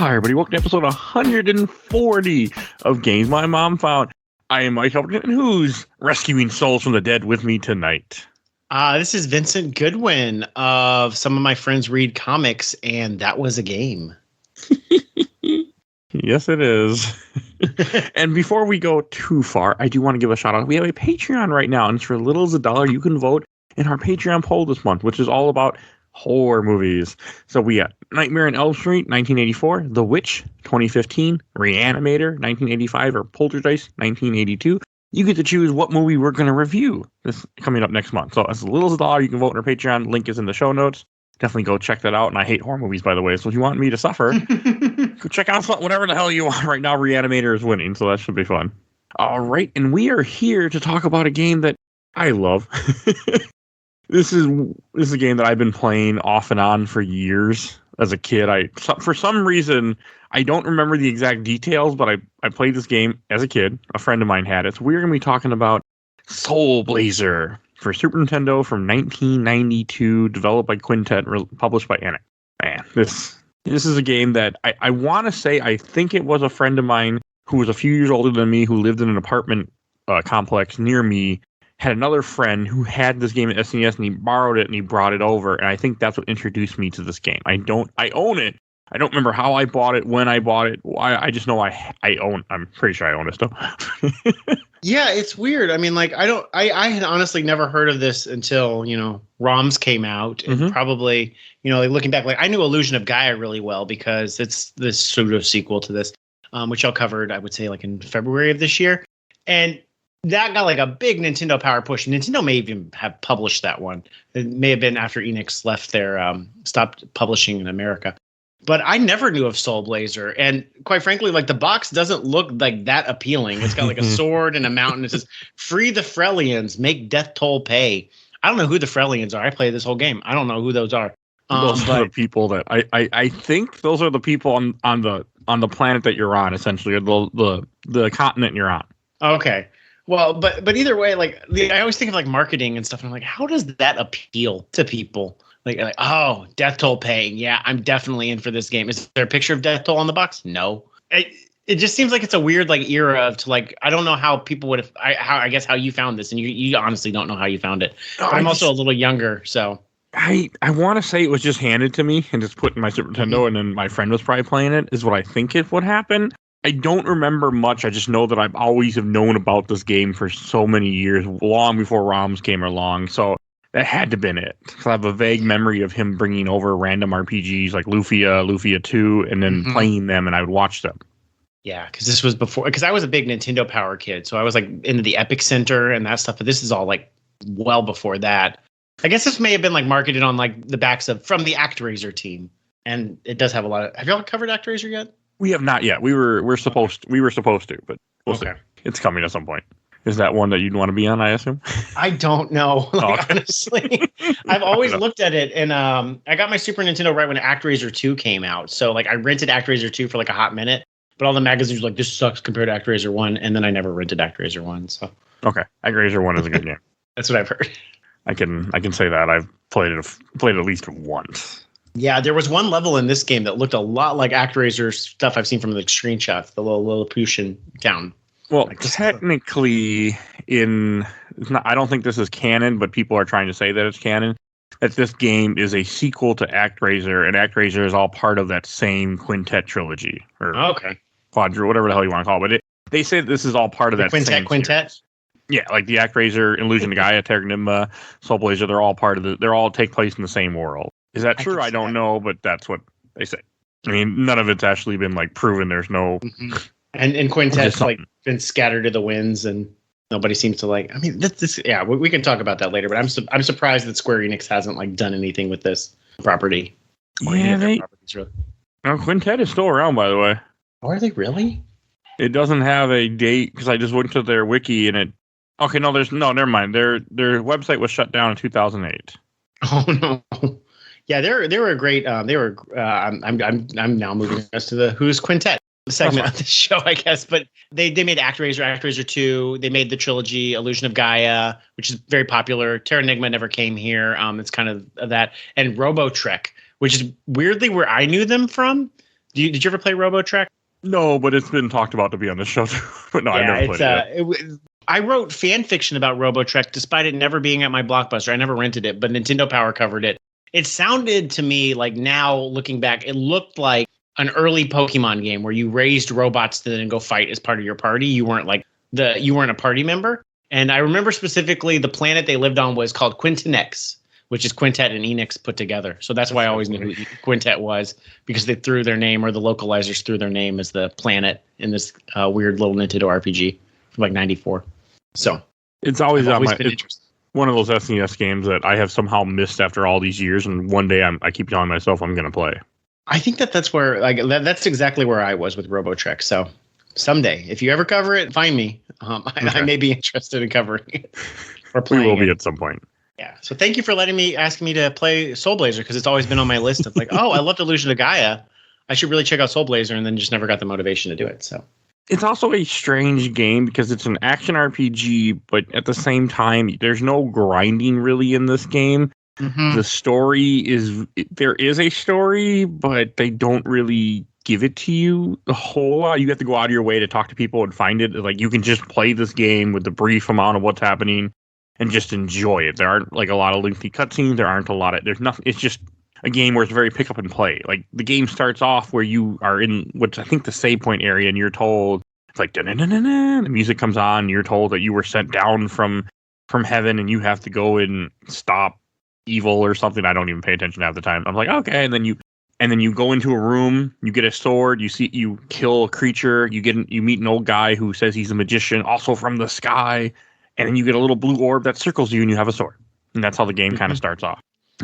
Hi, everybody. Welcome to episode 140 of Games My Mom Found. I am Mike Albertin, who's rescuing souls from the dead with me tonight. This is Vincent Goodwin of Some of My Friends Read Comics, and that was a game. Yes, it is. And before we go too far, I do want to give a shout out. We have a Patreon right now, and it's for little as $1. You can vote in our Patreon poll this month, which is all about horror movies. So we got Nightmare on Elm Street, 1984, The Witch, 2015, Reanimator, 1985, or Poltergeist, 1982. You get to choose what movie we're going to review this coming up next month. So as little as $1, you can vote in our Patreon. Link is in the show notes. Definitely go check that out. And I hate horror movies, by the way. So if you want me to suffer, go check out whatever the hell you want. Right now, Reanimator is winning, so that should be fun. All right, and we are here to talk about a game that I love. This is a game that I've been playing off and on for years as a kid. For some reason, I don't remember the exact details, but I played this game as a kid. A friend of mine had it. So we're going to be talking about Soulblazer for Super Nintendo from 1992, developed by Quintet, published by Enix. Man, this is a game that I want to say I think it was a friend of mine who was a few years older than me who lived in an apartment complex near me. Had another friend who had this game at SNES, and he borrowed it and he brought it over, and I think that's what introduced me to this game. I own it. I don't remember how I bought it, when I bought it. I just know I own. I'm pretty sure I own it still. Yeah, it's weird. I mean, like I had honestly never heard of this until ROMs came out, and probably like looking back, like I knew Illusion of Gaia really well because it's this pseudo sequel to this, which y'all covered, I would say, like in February of this year, and that got like a big Nintendo power push. Nintendo may even have published that one. It may have been after Enix left stopped publishing in America. But I never knew of Soulblazer. And quite frankly, like the box doesn't look like that appealing. It's got like a sword and a mountain. It says, "Free the Frelians, make DeathToll pay." I don't know who the Frelians are. I played this whole game. I don't know who those are. Those are the people that I think those are the people on the planet that you're on, essentially, or the continent you're on. Okay. Well, but either way, like I always think of like marketing and stuff, and I'm like, how does that appeal to people? Like oh, DeathToll paying, yeah, I'm definitely in for this game. Is there a picture of DeathToll on the box? No. It just seems like it's a weird like era of to like I don't know how people would have. I guess how you found this, and you honestly don't know how you found it. But I'm also a little younger, so. I want to say it was just handed to me and just put in my Super Nintendo, and then my friend was probably playing it. Is what I think it would happen. I don't remember much. I just know that I've always have known about this game for so many years, long before ROMs came along. So that had to have been it. Because I have a vague memory of him bringing over random RPGs like Lufia 2, and then playing them, and I would watch them. Yeah, because this was before. Because I was a big Nintendo Power kid, so I was like into the Epic Center and that stuff. But this is all like well before that. I guess this may have been like marketed on like the backs of from the ActRaiser team, and it does have a lot of. Have y'all covered ActRaiser yet? We have not yet. We were supposed to, but we'll see. It's coming at some point. Is that one that you'd want to be on, I assume? I don't know. Honestly, I've always looked at it, and I got my Super Nintendo right when ActRaiser 2 came out. So like I rented ActRaiser 2 for like a hot minute, but all the magazines were like, this sucks compared to ActRaiser 1, and then I never rented ActRaiser 1. So okay, ActRaiser 1 is a good game. That's what I've heard. I can say that I've played it at least once. Yeah, there was one level in this game that looked a lot like ActRaiser stuff I've seen from the screenshots, the little Lilliputian town. Well, like technically, I don't think this is canon, but people are trying to say that it's canon. That this game is a sequel to ActRaiser, and ActRaiser is all part of that same Quintet trilogy, or Quadra, whatever the hell you want to call it. But they say this is all part of that same Quintet. Series. Yeah, like the ActRaiser, Illusion of Gaia, Terra Nigma, Soulblazer, they're all part of they all take place in the same world. Is that true? I don't know, but that's what they say. I mean, none of it's actually been like proven. There's no, and Quintet's like been scattered to the winds, and nobody seems to like. I mean, this yeah, we can talk about that later. But I'm surprised that Square Enix hasn't like done anything with this property. Yeah, Quintet is still around, by the way. Oh, are they really? It doesn't have a date because I just went to their wiki and it. Okay, never mind. Their website was shut down in 2008. Oh no. Yeah, they were a great. I'm now moving us to the Who's Quintet segment of the show, I guess. But they made ActRaiser 2. They made the trilogy Illusion of Gaia, which is very popular. Terra Nigma never came here. It's kind of that, and Robotrek, which is weirdly where I knew them from. Did you ever play RoboTrek? No, but it's been talked about to be on the show too. But no, I've never played it yet. I wrote fan fiction about RoboTrek despite it never being at my Blockbuster. I never rented it, but Nintendo Power covered it. It sounded to me like, now looking back, it looked like an early Pokemon game where you raised robots to then go fight as part of your party. You weren't a party member. And I remember specifically the planet they lived on was called Quintinex, which is Quintet and Enix put together. So that's why I always knew who Quintet was, because they threw their name, or the localizers threw their name as the planet in this weird little Nintendo RPG from like 94. So it's always been interested. One of those SNES games that I have somehow missed after all these years, and one day I keep telling myself I'm going to play. I think that's where, like, that's exactly where I was with RoboTrek. So someday, if you ever cover it, find me. Okay. I may be interested in covering it or playing. We will be at some point. Yeah. So thank you for asking me to play Soulblazer, because it's always been on my list of like, oh, I loved Illusion of Gaia. I should really check out Soulblazer, and then just never got the motivation to do it. So. It's also a strange game because it's an action RPG, but at the same time, there's no grinding really in this game. Mm-hmm. The story there is a story, but they don't really give it to you a whole lot. You have to go out of your way to talk to people and find it. Like, you can just play this game with the brief amount of what's happening and just enjoy it. There aren't like a lot of lengthy cutscenes. There aren't a lot of, there's nothing. It's just a game where it's very pick up and play. Like, the game starts off where you are in what's I think the save point area, and you're told it's like da-na-na-na-na, the music comes on, and you're told that you were sent down from heaven and you have to go and stop evil or something. I don't even pay attention half the time. I'm like, okay, and then you go into a room, you get a sword, you kill a creature, you meet an old guy who says he's a magician, also from the sky, and then you get a little blue orb that circles you and you have a sword. And that's how the game kind of starts off.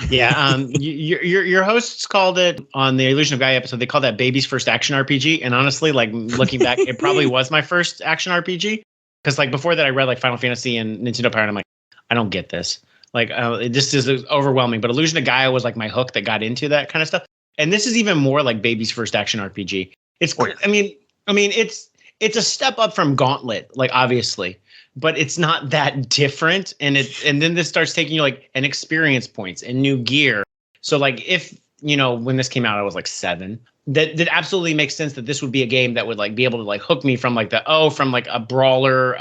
Yeah, your hosts called it on the Illusion of Gaia episode. They called that baby's first action RPG, and honestly, like, looking back, it probably was my first action RPG, because like before that, I read like Final Fantasy and Nintendo Power, and I'm like, I don't get this. Like, this is overwhelming. But Illusion of Gaia was like my hook that got into that kind of stuff, and this is even more like baby's first action RPG. It's, I mean, it's a step up from Gauntlet, like, obviously. But it's not that different, and then this starts taking you like an experience points and new gear. So like, if when this came out, I was like 7. That absolutely makes sense that this would be a game that would like be able to like hook me from like from like a brawler,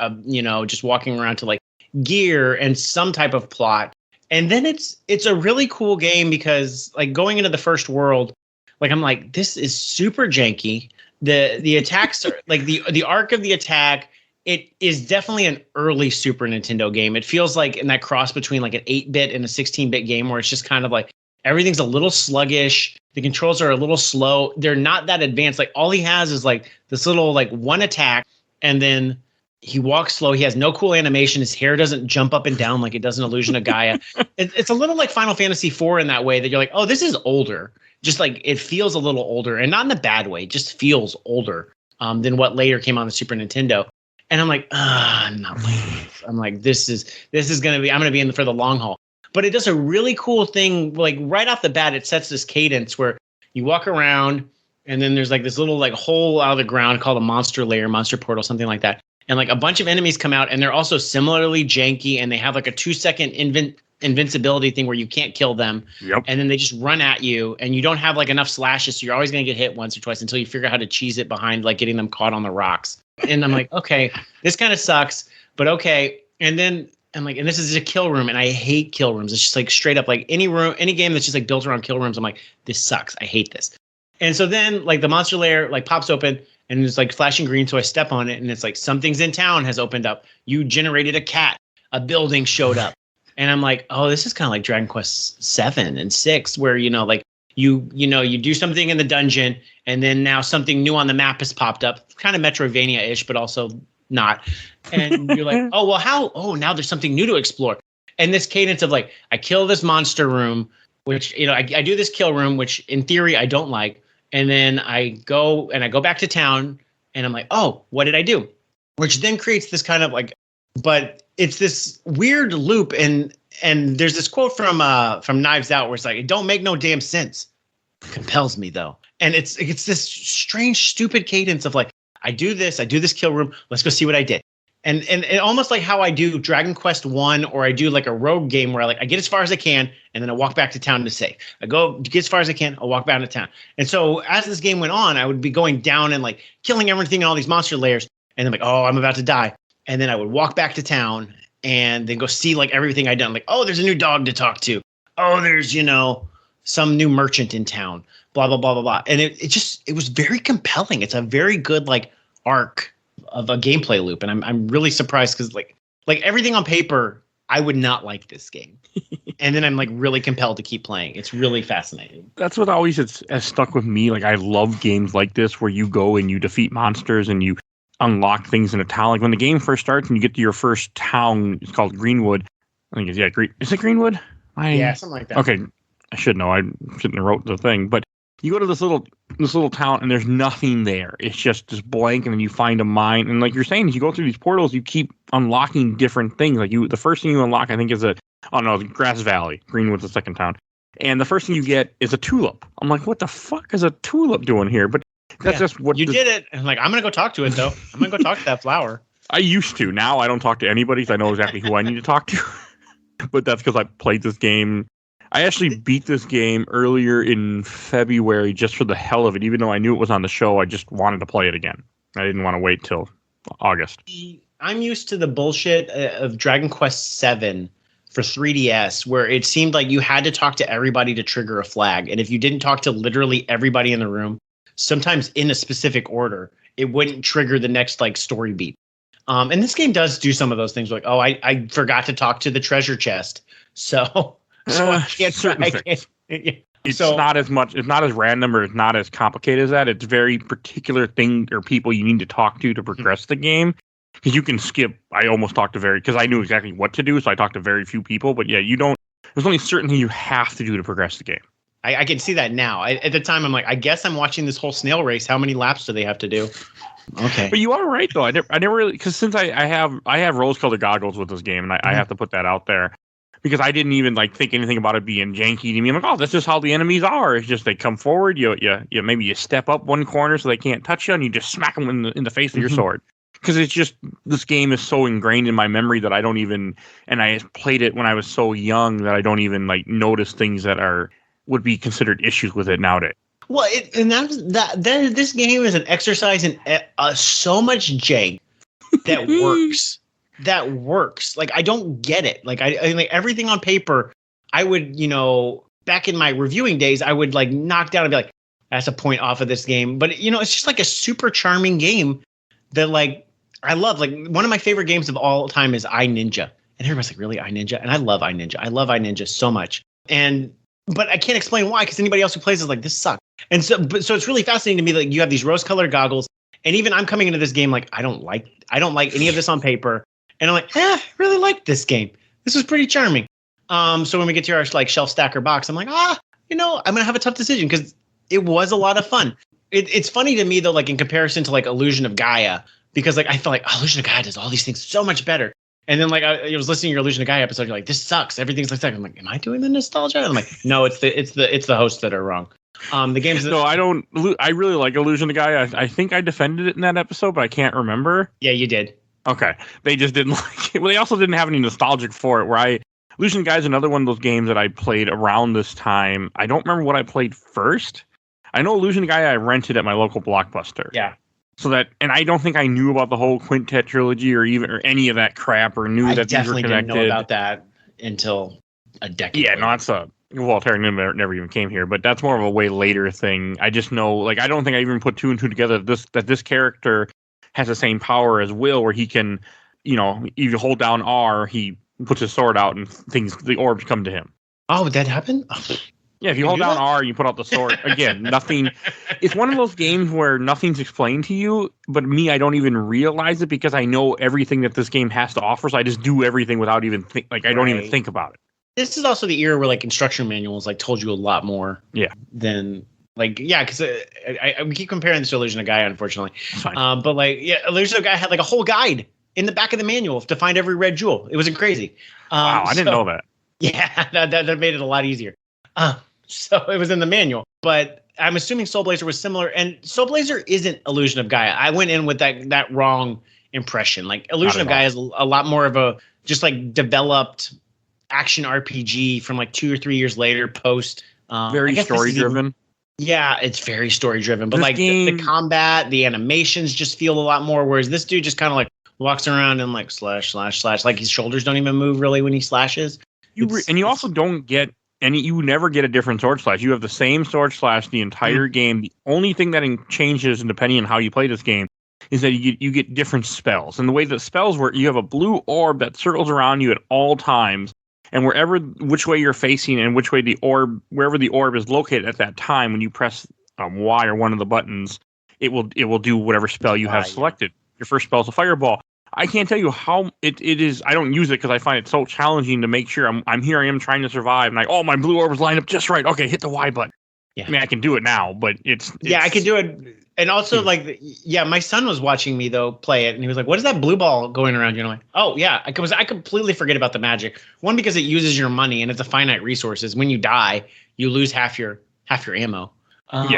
just walking around, to like gear and some type of plot. And then it's a really cool game because like going into the first world, like I'm like, this is super janky. The attacks are like the arc of the attack. It is definitely an early Super Nintendo game. It feels like in that cross between like an 8-bit and a 16-bit game, where it's just kind of like everything's a little sluggish. The controls are a little slow. They're not that advanced. Like, all he has is like this little like one attack, and then he walks slow. He has no cool animation. His hair doesn't jump up and down like it does in Illusion of Gaia. It's a little like Final Fantasy IV in that way, that you're like, oh, this is older. Just like it feels a little older, and not in a bad way. It just feels older than what later came on the Super Nintendo. And I'm like, I'm not playing this. I'm like, this is I'm gonna be in for the long haul. But it does a really cool thing. Like, right off the bat, it sets this cadence where you walk around, and then there's like this little like hole out of the ground called a monster lair, monster portal, something like that. And like a bunch of enemies come out, and they're also similarly janky, and they have like a 2-second invincibility thing where you can't kill them. Yep. And then they just run at you, and you don't have like enough slashes, so you're always gonna get hit once or twice until you figure out how to cheese it behind like getting them caught on the rocks. And I'm like, okay, this kind of sucks, but okay. And then I'm like, and this is a kill room, and I hate kill rooms. It's just like straight up like any game that's just like built around kill rooms. I'm like, this sucks. I hate this. And so then like the monster lair like pops open, and it's like flashing green. So I step on it, and it's like, something's in town has opened up. You generated a cat. A building showed up. And I'm like, oh, this is kind of like Dragon Quest 7 and 6, where, like you do something in the dungeon, and then now something new on the map has popped up, kind of Metroidvania-ish, but also not. And you're like, oh, well, how? Oh, now there's something new to explore. And this cadence of like, I kill this monster room, which, I do this kill room, which in theory I don't like. And then I go back to town, and I'm like, oh, what did I do? Which then creates this kind of like, but it's this weird loop. And there's this quote from Knives Out where it's like, it don't make no damn sense. It compels me though. And it's this strange, stupid cadence of like, I do this kill room. Let's go see what I did. And almost like how I do Dragon Quest 1, or I do like a rogue game where I get as far as I can and then I walk back to town to save. I go get as far as I can, I'll walk back to town. And so as this game went on, I would be going down and like killing everything in all these monster layers, and then like, oh, I'm about to die. And then I would walk back to town and then go see like everything I'd done. Like, oh, there's a new dog to talk to. Oh, there's, some new merchant in town, blah, blah, blah, blah, blah. And it was very compelling. It's a very good like arc of a gameplay loop, and I'm really surprised because like everything on paper, I would not like this game, and then I'm like really compelled to keep playing. It's really fascinating. That's what always has stuck with me. Like I love games like this where you go and you defeat monsters and you unlock things in a town. Like when the game first starts and you get to your first town, it's called Greenwood. I think is it Greenwood? Yeah, something like that. Okay, I should know. I shouldn't have wrote the thing, but you go to this little town and there's nothing there. It's just blank, and then you find a mine. And like you're saying, as you go through these portals, you keep unlocking different things. Like the first thing you unlock, I think, is the Grass Valley. Greenwood's the second town. And the first thing you get is a tulip. I'm like, what the fuck is a tulip doing here? But that's just what you did it. I'm like, I'm gonna go talk to it though. I'm gonna go talk to that flower. I used to. Now I don't talk to anybody because I know exactly who I need to talk to. But that's because I played this game. I actually beat this game earlier in February just for the hell of it. Even though I knew it was on the show, I just wanted to play it again. I didn't want to wait till August. I'm used to the bullshit of Dragon Quest VII for 3DS, where it seemed like you had to talk to everybody to trigger a flag. And if you didn't talk to literally everybody in the room, sometimes in a specific order, it wouldn't trigger the next like story beat. And this game does do some of those things like, oh, I forgot to talk to the treasure chest. So I can't. It's not as much. It's not as random, or it's not as complicated as that. It's very particular thing or people you need to talk to progress the game. Because you can skip. I almost talked to because I knew exactly what to do, so I talked to very few people. But yeah, you don't. There's only certain things you have to do to progress the game. I can see that now. At the time, I'm like, I guess I'm watching this whole snail race. How many laps do they have to do? Okay. But you are right though. I never really, because since I have rose-colored goggles with this game, and I have to put that out there. Because I didn't even like think anything about it being janky to me. I'm like, oh, that's just how the enemies are. It's just they come forward, you maybe you step up one corner so they can't touch you, and you just smack them in the face with your sword. Because it's just, this game is so ingrained in my memory that I don't even, and I played it when I was so young that I don't even like notice things that would be considered issues with it nowadays. Well, this game is an exercise in so much jank that works. That works. Like, I don't get it. Like, I like everything on paper, I would, back in my reviewing days, I would like knock down and be like, that's a point off of this game. But, it's just like a super charming game that like, I love. Like, one of my favorite games of all time is iNinja. And everybody's like, really, iNinja? And I love iNinja. I love iNinja so much. But I can't explain why, because anybody else who plays is like, this sucks. And so it's really fascinating to me that you have these rose-colored goggles. And even I'm coming into this game like, I don't like any of this on paper. And I'm like, I really like this game. This was pretty charming. So when we get to our like shelf stacker box, I'm like, I'm gonna have a tough decision because it was a lot of fun. It's funny to me though, like in comparison to like Illusion of Gaia, because like I feel like Illusion of Gaia does all these things so much better. And then like I was listening to your Illusion of Gaia episode, you're like, this sucks. Everything's like that. I'm like, am I doing the nostalgia? And I'm like, no, it's the hosts that are wrong. The game's no, I don't. I really like Illusion of Gaia. I think I defended it in that episode, but I can't remember. Yeah, you did. Okay. They just didn't like it. Well, they also didn't have any nostalgic for it, Illusion Guy is another one of those games that I played around this time. I don't remember what I played first. I know Illusion Guy I rented at my local Blockbuster. Yeah. And I don't think I knew about the whole Quintet trilogy or any of that crap or knew that these were connected. I definitely didn't know about that until a decade later. No, it's Terry never even came here, but that's more of a way later thing. I just know, like, I don't think I even put two and two together that this character has the same power as Will, where he can, if you hold down R, he puts his sword out and the orbs come to him. Oh, would that happen? Oh, yeah, if you hold down R and you put out the sword, again, nothing. It's one of those games where nothing's explained to you, but I don't even realize it because I know everything that this game has to offer, so I just do everything without even I don't even think about it. This is also the era where like instruction manuals like told you a lot more. Yeah. Than because we keep comparing this to Illusion of Gaia, unfortunately. But Illusion of Gaia had like a whole guide in the back of the manual to find every red jewel. It was crazy. Wow, I didn't know that. Yeah, that made it a lot easier. So it was in the manual, but I'm assuming Soulblazer was similar. And Soulblazer isn't Illusion of Gaia. I went in with that wrong impression. Like Illusion of Gaia is a lot more of a just like developed action RPG from like 2 or 3 years later post. Very story driven. Yeah, it's very story driven, but This like the combat, the animations just feel a lot more. Whereas this dude just kind of like walks around and like slash, like his shoulders don't even move really when he slashes. You also don't get you never get a different sword slash. You have the same sword slash the entire game. The only thing that changes, depending on how you play this game, is that you get different spells. And the way that spells work, you have a blue orb that circles around you at all times. And which way you're facing and which way wherever the orb is located at that time, when you press Y or one of the buttons, it will do whatever spell you have selected. Your first spell is a fireball. I can't tell you how it is. I don't use it because I find it so challenging to make sure I'm here. I am trying to survive. And my blue orb was lined up just right. Okay, hit the Y button. Yeah. I mean, I can do it now, but it's I can do it. And also, my son was watching me though play it, and he was like, "What is that blue ball going around?" You know, like, "Oh yeah," because I completely forget about the magic. One, because it uses your money and it's a finite resources. When you die, you lose half your ammo.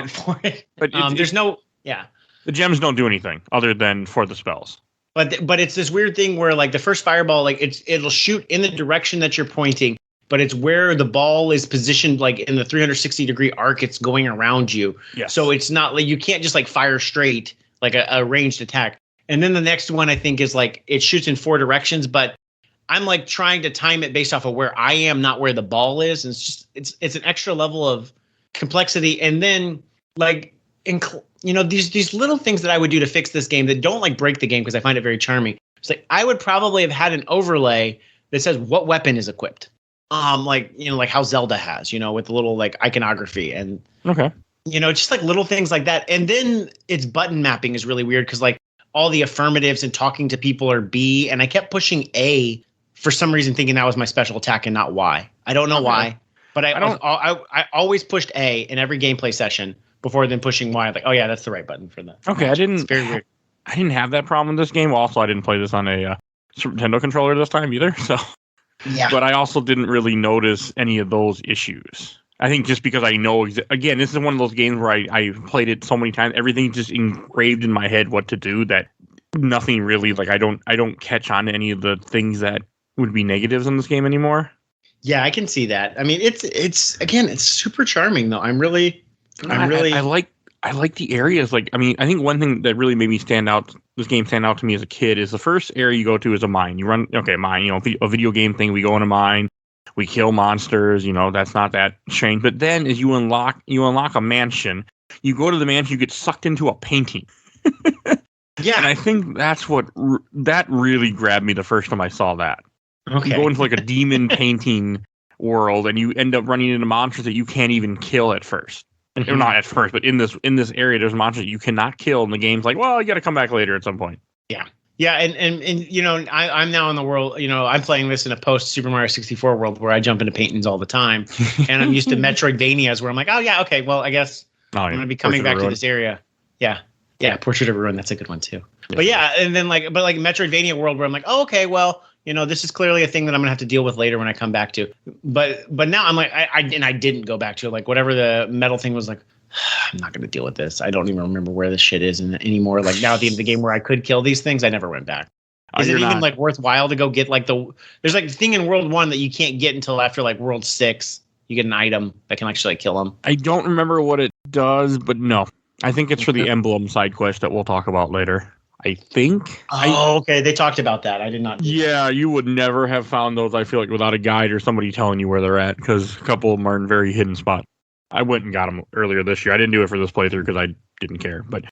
For it. But there's no The gems don't do anything other than for the spells. But it's this weird thing where like the first fireball, like it'll shoot in the direction that you're pointing, but it's where the ball is positioned, like in the 360-degree arc, it's going around you. Yes. So it's not like you can't just like fire straight like a ranged attack. And then the next one I think is like it shoots in 4 directions, but I'm like trying to time it based off of where I am, not where the ball is. And it's an extra level of complexity. And then like these little things that I would do to fix this game that don't like break the game because I find it very charming. It's like I would probably have had an overlay that says what weapon is equipped. Like how Zelda has, with the little like iconography and just like little things like that. And then its button mapping is really weird because like all the affirmatives and talking to people are B, and I kept pushing A for some reason, thinking that was my special attack and not Y. I don't know why, but I always pushed A in every gameplay session before then pushing Y. Like, oh yeah, that's the right button for that. Okay, it's very weird. I didn't have that problem in this game. Also, I didn't play this on a Super Nintendo controller this time either. So. Yeah. But I also didn't really notice any of those issues. I think just because I know, again, this is one of those games where I played it so many times, everything's just engraved in my head what to do that nothing really, like I don't catch on to any of the things that would be negatives in this game anymore. Yeah, I can see that. I mean, it's super charming though. I like the areas. Like, I mean, I think one thing that really made me stand out to me as a kid is the first area you go to is a mine. You run, mine, a video game thing. We go in a mine, we kill monsters, that's not that strange. But then as you unlock a mansion, you go to the mansion, you get sucked into a painting. Yeah. And I think that's that really grabbed me the first time I saw that. Okay. You go into like a demon painting world and you end up running into monsters that you can't even kill at first. Mm-hmm. Not at first, but in this area, there's monsters you cannot kill, and the game's like, well, you got to come back later at some point. Yeah, and I'm now in the world. I'm playing this in a post Super Mario 64 world where I jump into paintings all the time, and I'm used to Metroidvanias where I'm like, oh yeah, okay, well I guess I'm gonna be coming back to this area. Yeah, Portrait of Ruin, that's a good one too. Yeah. But yeah, and then like Metroidvania world where I'm like, oh okay, well. This is clearly a thing that I'm gonna have to deal with later when I come back to. But now I'm like, I didn't go back to it. Like whatever the metal thing was, like I'm not gonna deal with this. I don't even remember where this shit is anymore. Like now at the end of the game where I could kill these things, I never went back. Is it even like worthwhile to go get like there's like the thing in World 1 that you can't get until after like World 6. You get an item that can actually kill them. I don't remember what it does, but no, I think it's for the Emblem side quest that we'll talk about later. I think. Okay. They talked about that. I did not. Yeah, you would never have found those, I feel like, without a guide or somebody telling you where they're at, because a couple of them are in very hidden spots. I went and got them earlier this year. I didn't do it for this playthrough because I didn't care, but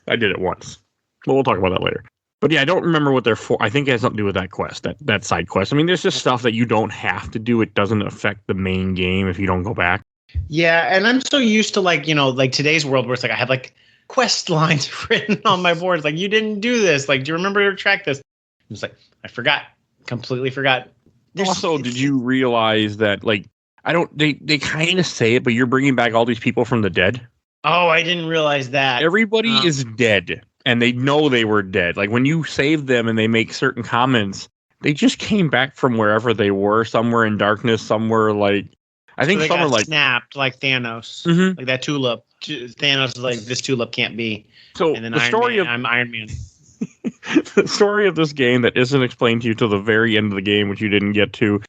I did it once. But we'll talk about that later. But yeah, I don't remember what they're for. I think it has something to do with that quest, that side quest. I mean, there's just stuff that you don't have to do. It doesn't affect the main game if you don't go back. Yeah, and I'm so used to like today's world where it's like I have like quest lines written on my board. It's like, you didn't do this. Like, do you remember to track this? It's like, I forgot. Completely forgot. Did you realize that, like, they kind of say it, but you're bringing back all these people from the dead? Oh, I didn't realize that. Everybody is dead, and they know they were dead. Like, when you save them and they make certain comments, they just came back from wherever they were, somewhere in darkness, somewhere like, I think some are like snapped, like Thanos, like that tulip. Thanos is like, this tulip can't be. So and then I'm Iron Man. The story of this game that isn't explained to you till the very end of the game, which you didn't get to,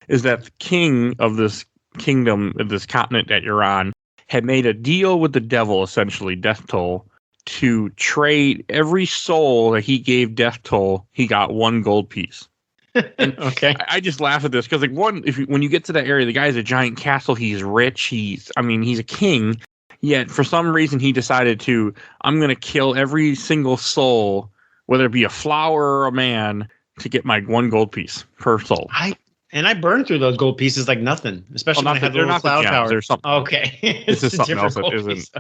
is that the king of this kingdom, of this continent that you're on, had made a deal with the devil, essentially, DeathToll, to trade every soul that he gave DeathToll, he got 1 gold piece. And Okay. I just laugh at this because, like, when you get to that area, the guy has a giant castle. He's rich. He's a king. Yet for some reason, he decided I'm going to kill every single soul, whether it be a flower or a man, to get my 1 gold piece per soul. I burned through those gold pieces like nothing, especially when I had the little cloud tower. There's something. Okay. This is something else that isn't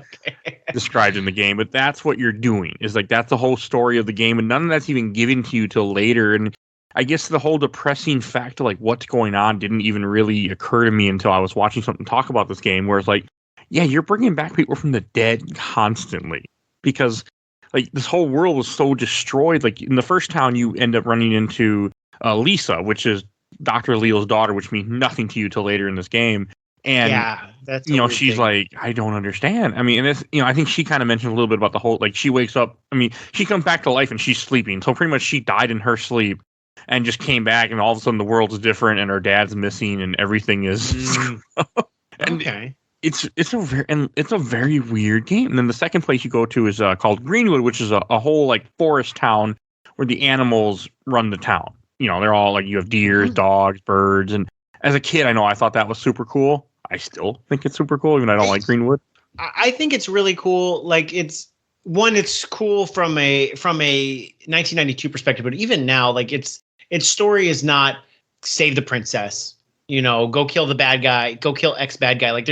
described in the game, but that's what you're doing. Is like that's the whole story of the game, and none of that's even given to you till later. And I guess the whole depressing fact of like what's going on didn't even really occur to me until I was watching something talk about this game, where it's like, yeah, you're bringing back people from the dead constantly because like this whole world was so destroyed. Like in the first town, you end up running into Lisa, which is Dr. Leo's daughter, which means nothing to you till later in this game. And yeah, that's she's like, I don't understand. I mean, and it's, I think she kind of mentioned a little bit about the whole, like she wakes up. I mean, she comes back to life and she's sleeping. So pretty much she died in her sleep and just came back, and all of a sudden the world is different and her dad's missing and everything is. Okay. It's a very weird game. And then the second place you go to is called Greenwood, which is a whole like forest town where the animals run the town. They're all like, you have deers, dogs, birds. And as a kid, I thought that was super cool. I still think it's super cool, even though I don't like Greenwood. I think it's really cool. Like it's cool from a 1992 perspective, but even now, like its story is not save the princess, go kill the bad guy, go kill X bad guy. Like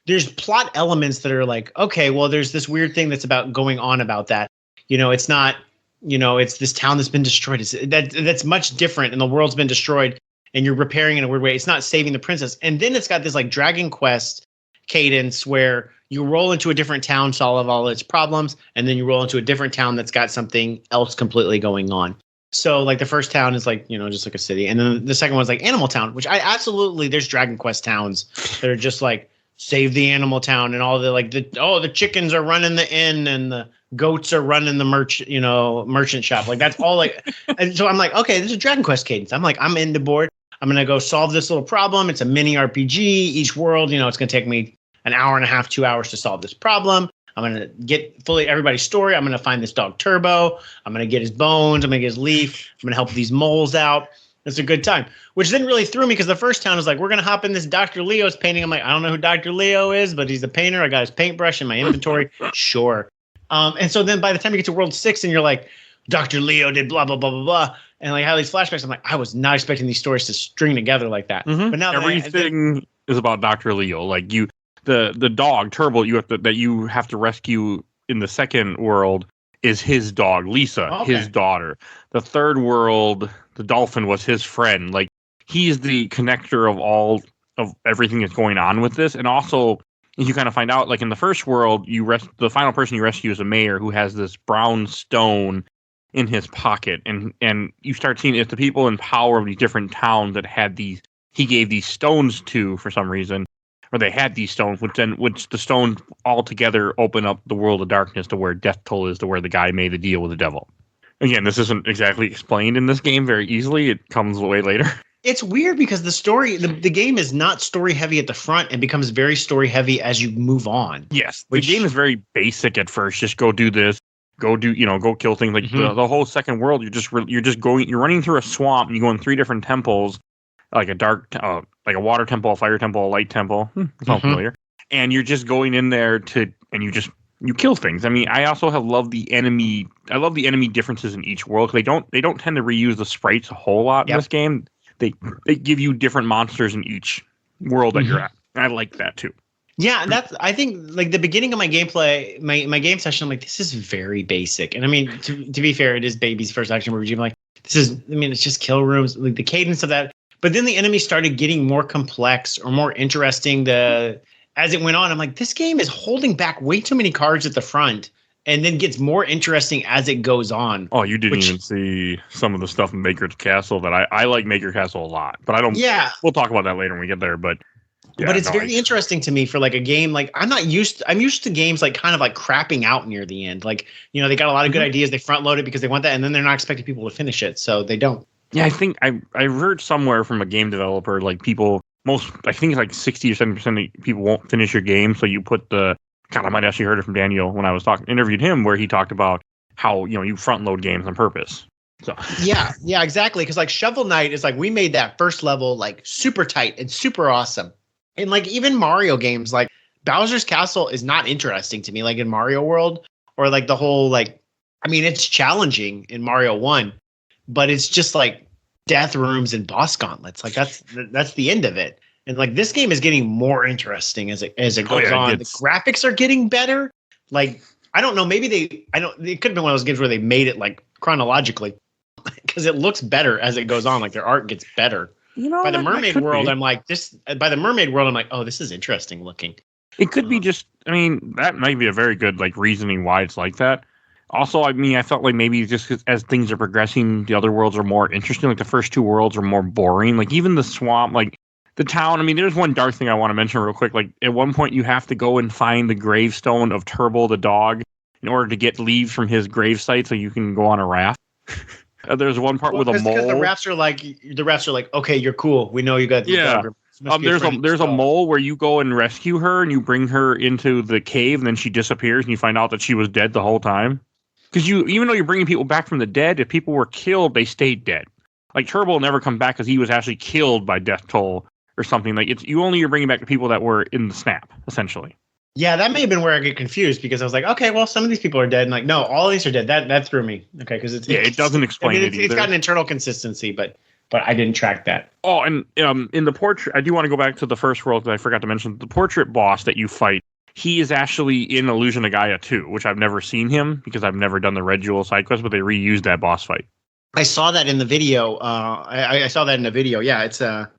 there's plot elements that are like, okay, well, there's this weird thing that's going on about that. It's not, it's this town that's been destroyed. That's much different, and the world's been destroyed, and you're repairing in a weird way. It's not saving the princess. And then it's got this like Dragon Quest cadence where you roll into a different town, solve all its problems, and then you roll into a different town that's got something else completely going on. So like the first town is like, just like a city. And then the second one's like Animal Town, which there's Dragon Quest towns that are just like save the animal town, and all the chickens are running the inn and the goats are running the merchant shop. Like that's all like, and so I'm like, okay, this is Dragon Quest cadence. I'm into board. I'm going to go solve this little problem. It's a mini RPG. Each world, it's going to take me an hour and a half, 2 hours to solve this problem. I'm going to get fully everybody's story. I'm going to find this dog Turbo. I'm going to get his bones. I'm going to get his leaf. I'm going to help these moles out. It's a good time, which then really threw me because the first town is like, we're going to hop in this Dr. Leo's painting. I'm like, I don't know who Dr. Leo is, but he's a painter. I got his paintbrush in my inventory. Sure. And so then by the time you get to World 6 and you're like, Dr. Leo did blah, blah, blah, blah, blah. And like how these flashbacks, I'm like, I was not expecting these stories to string together like that. Mm-hmm. But now everything is about Dr. Leo. Like the dog Turbo that you have to rescue in the second world is his dog, Lisa, his daughter. The third world, the dolphin was his friend. Like he's the connector of everything that's going on with this. And also, you kind of find out, like in the first world, the final person you rescue is a mayor who has this brown stone in his pocket, and you start seeing it's the people in power of these different towns that he gave these stones to for some reason, or they had these stones, which the stones all together open up the world of darkness to where DeathToll is, to where the guy made the deal with the devil. Again, this isn't exactly explained in this game very easily. It comes way later. It's weird because the story, the game is not story heavy at the front and becomes very story heavy as you move on. Yes, the game is very basic at first. Just go do this, go kill things. Like the whole second world, you're running through a swamp and you go in 3 different temples, like a like a water temple, a fire temple, a light temple. Sounds familiar. And you're just going in there you kill things. I mean, I also love the enemy. I love the enemy differences in each world. They don't tend to reuse the sprites a whole lot in this game. They give you different monsters in each world that you're at. I like that too. Yeah, I think like the beginning of my gameplay, my game session, I'm like, this is very basic. And I mean, to be fair, it is Baby's first action RPG. I'm like, it's just kill rooms, like the cadence of that. But then the enemies started getting more complex or more interesting as it went on. I'm like, this game is holding back way too many cards at the front, and then gets more interesting as it goes on. Oh, you didn't even see some of the stuff in Maker's Castle that I like Maker's Castle a lot, but I don't. Yeah, we'll talk about that later when we get there. But Yeah, but it's very interesting to me for like a game. Like I'm used to games like kind of like crapping out near the end. Like, you know, they got a lot of good ideas. They front load it because they want that. And then they're not expecting people to finish it. So they don't. Yeah, I think I heard somewhere from a game developer, like I think it's like 60 or 70% of people won't finish your game. So you put God, I might actually heard it from Daniel when I was interviewed him, where he talked about how, you know, you front load games on purpose. So yeah, exactly. Because like Shovel Knight is like, we made that first level like super tight and super awesome. And like even Mario games, like Bowser's Castle is not interesting to me, like in Mario World, or like the whole like, I mean, it's challenging in Mario 1, but it's just like death rooms and boss gauntlets. Like that's the end of it. And like this game is getting more interesting as it goes on. The graphics are getting better. Like I don't know, maybe it could have been one of those games where they made it like chronologically because it looks better as it goes on. Like their art gets better. You know, by the Mermaid World, I'm like, oh, this is interesting looking. It could be just, I mean, that might be a very good like reasoning why it's like that. Also, I mean, I felt like maybe just as things are progressing, the other worlds are more interesting. Like the first two worlds are more boring. Like even the swamp, like the town. I mean, there's one dark thing I want to mention real quick. Like at one point, you have to go and find the gravestone of Turbo the dog in order to get leaves from his gravesite so you can go on a raft. There's one part with a mole. Because the rafts are like, okay, you're cool. We know you got. Yeah. There's a mole where you go and rescue her and you bring her into the cave and then she disappears and you find out that she was dead the whole time. Because even though you're bringing people back from the dead, if people were killed, they stayed dead. Like Turbo will never come back because he was actually killed by DeathToll or something. Like you're bringing back the people that were in the snap, essentially. Yeah, that may have been where I get confused because I was like, okay, well, some of these people are dead, and like, no, all of these are dead. That threw me. Okay, because it doesn't explain it either. It's got an internal consistency, but I didn't track that. Oh, and in the portrait, I do want to go back to the first world that I forgot to mention. The portrait boss that you fight, he is actually in Illusion of Gaia 2, which I've never seen him because I've never done the Red Jewel side quest, but they reused that boss fight. I saw that in the video. I saw that in the video. Yeah, it's the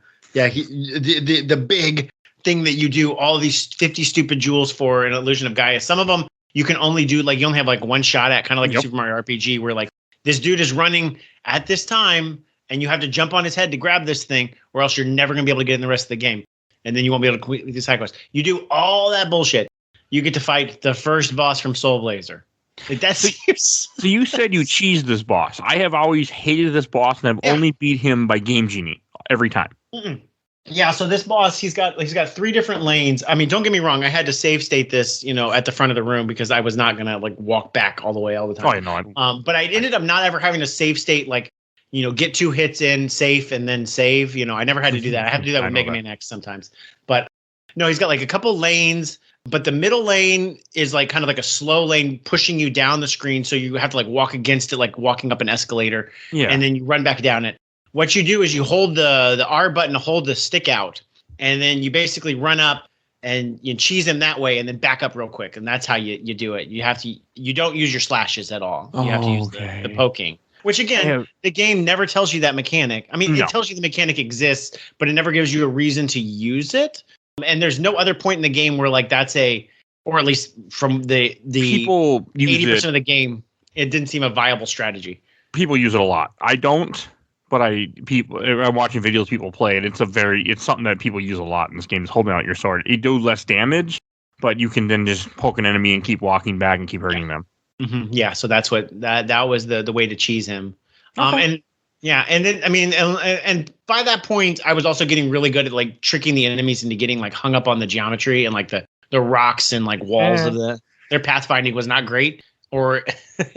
big thing that you do all these 50 stupid jewels for in Illusion of Gaia. Some of them you can only do like you only have like one shot at, kind of like a Super Mario RPG, where like this dude is running at this time and you have to jump on his head to grab this thing, or else you're never gonna be able to get in the rest of the game, and then you won't be able to complete the side quest. You do all that bullshit, you get to fight the first boss from Soulblazer. Like that's so you said you cheesed this boss. I have always hated this boss, and I've only beat him by Game Genie every time. Mm-mm. Yeah, so this boss, he's got 3 different lanes. I mean, don't get me wrong, I had to save state this, you know, at the front of the room because I was not gonna like walk back all the way all the time. Oh, no. But I ended up not ever having to save state, like, you know, get 2 hits in, safe, and then save. You know, I never had to do that. I have to do that with Mega Man X sometimes. But no, he's got like a couple lanes, but the middle lane is like kind of like a slow lane pushing you down the screen, so you have to like walk against it, like walking up an escalator. Yeah. And then you run back down it. What you do is you hold the R button to hold the stick out, and then you basically run up and you cheese him that way, and then back up real quick, and that's how you do it. You don't use your slashes at all. You have to use the poking, which again, the game never tells you that mechanic. I mean, it tells you the mechanic exists, but it never gives you a reason to use it. And there's no other point in the game where like that's or at least from the people 80% of the game, it didn't seem a viable strategy. People use it a lot. I don't. But I'm watching videos people play it. It's something that people use a lot in this game, is holding out your sword. It does less damage, but you can then just poke an enemy and keep walking back and keep hurting them. Mm-hmm. Yeah, so that's what that was the way to cheese him. Okay. And then I mean, and by that point, I was also getting really good at like tricking the enemies into getting like hung up on the geometry and like the rocks and like walls of their pathfinding was not great. Or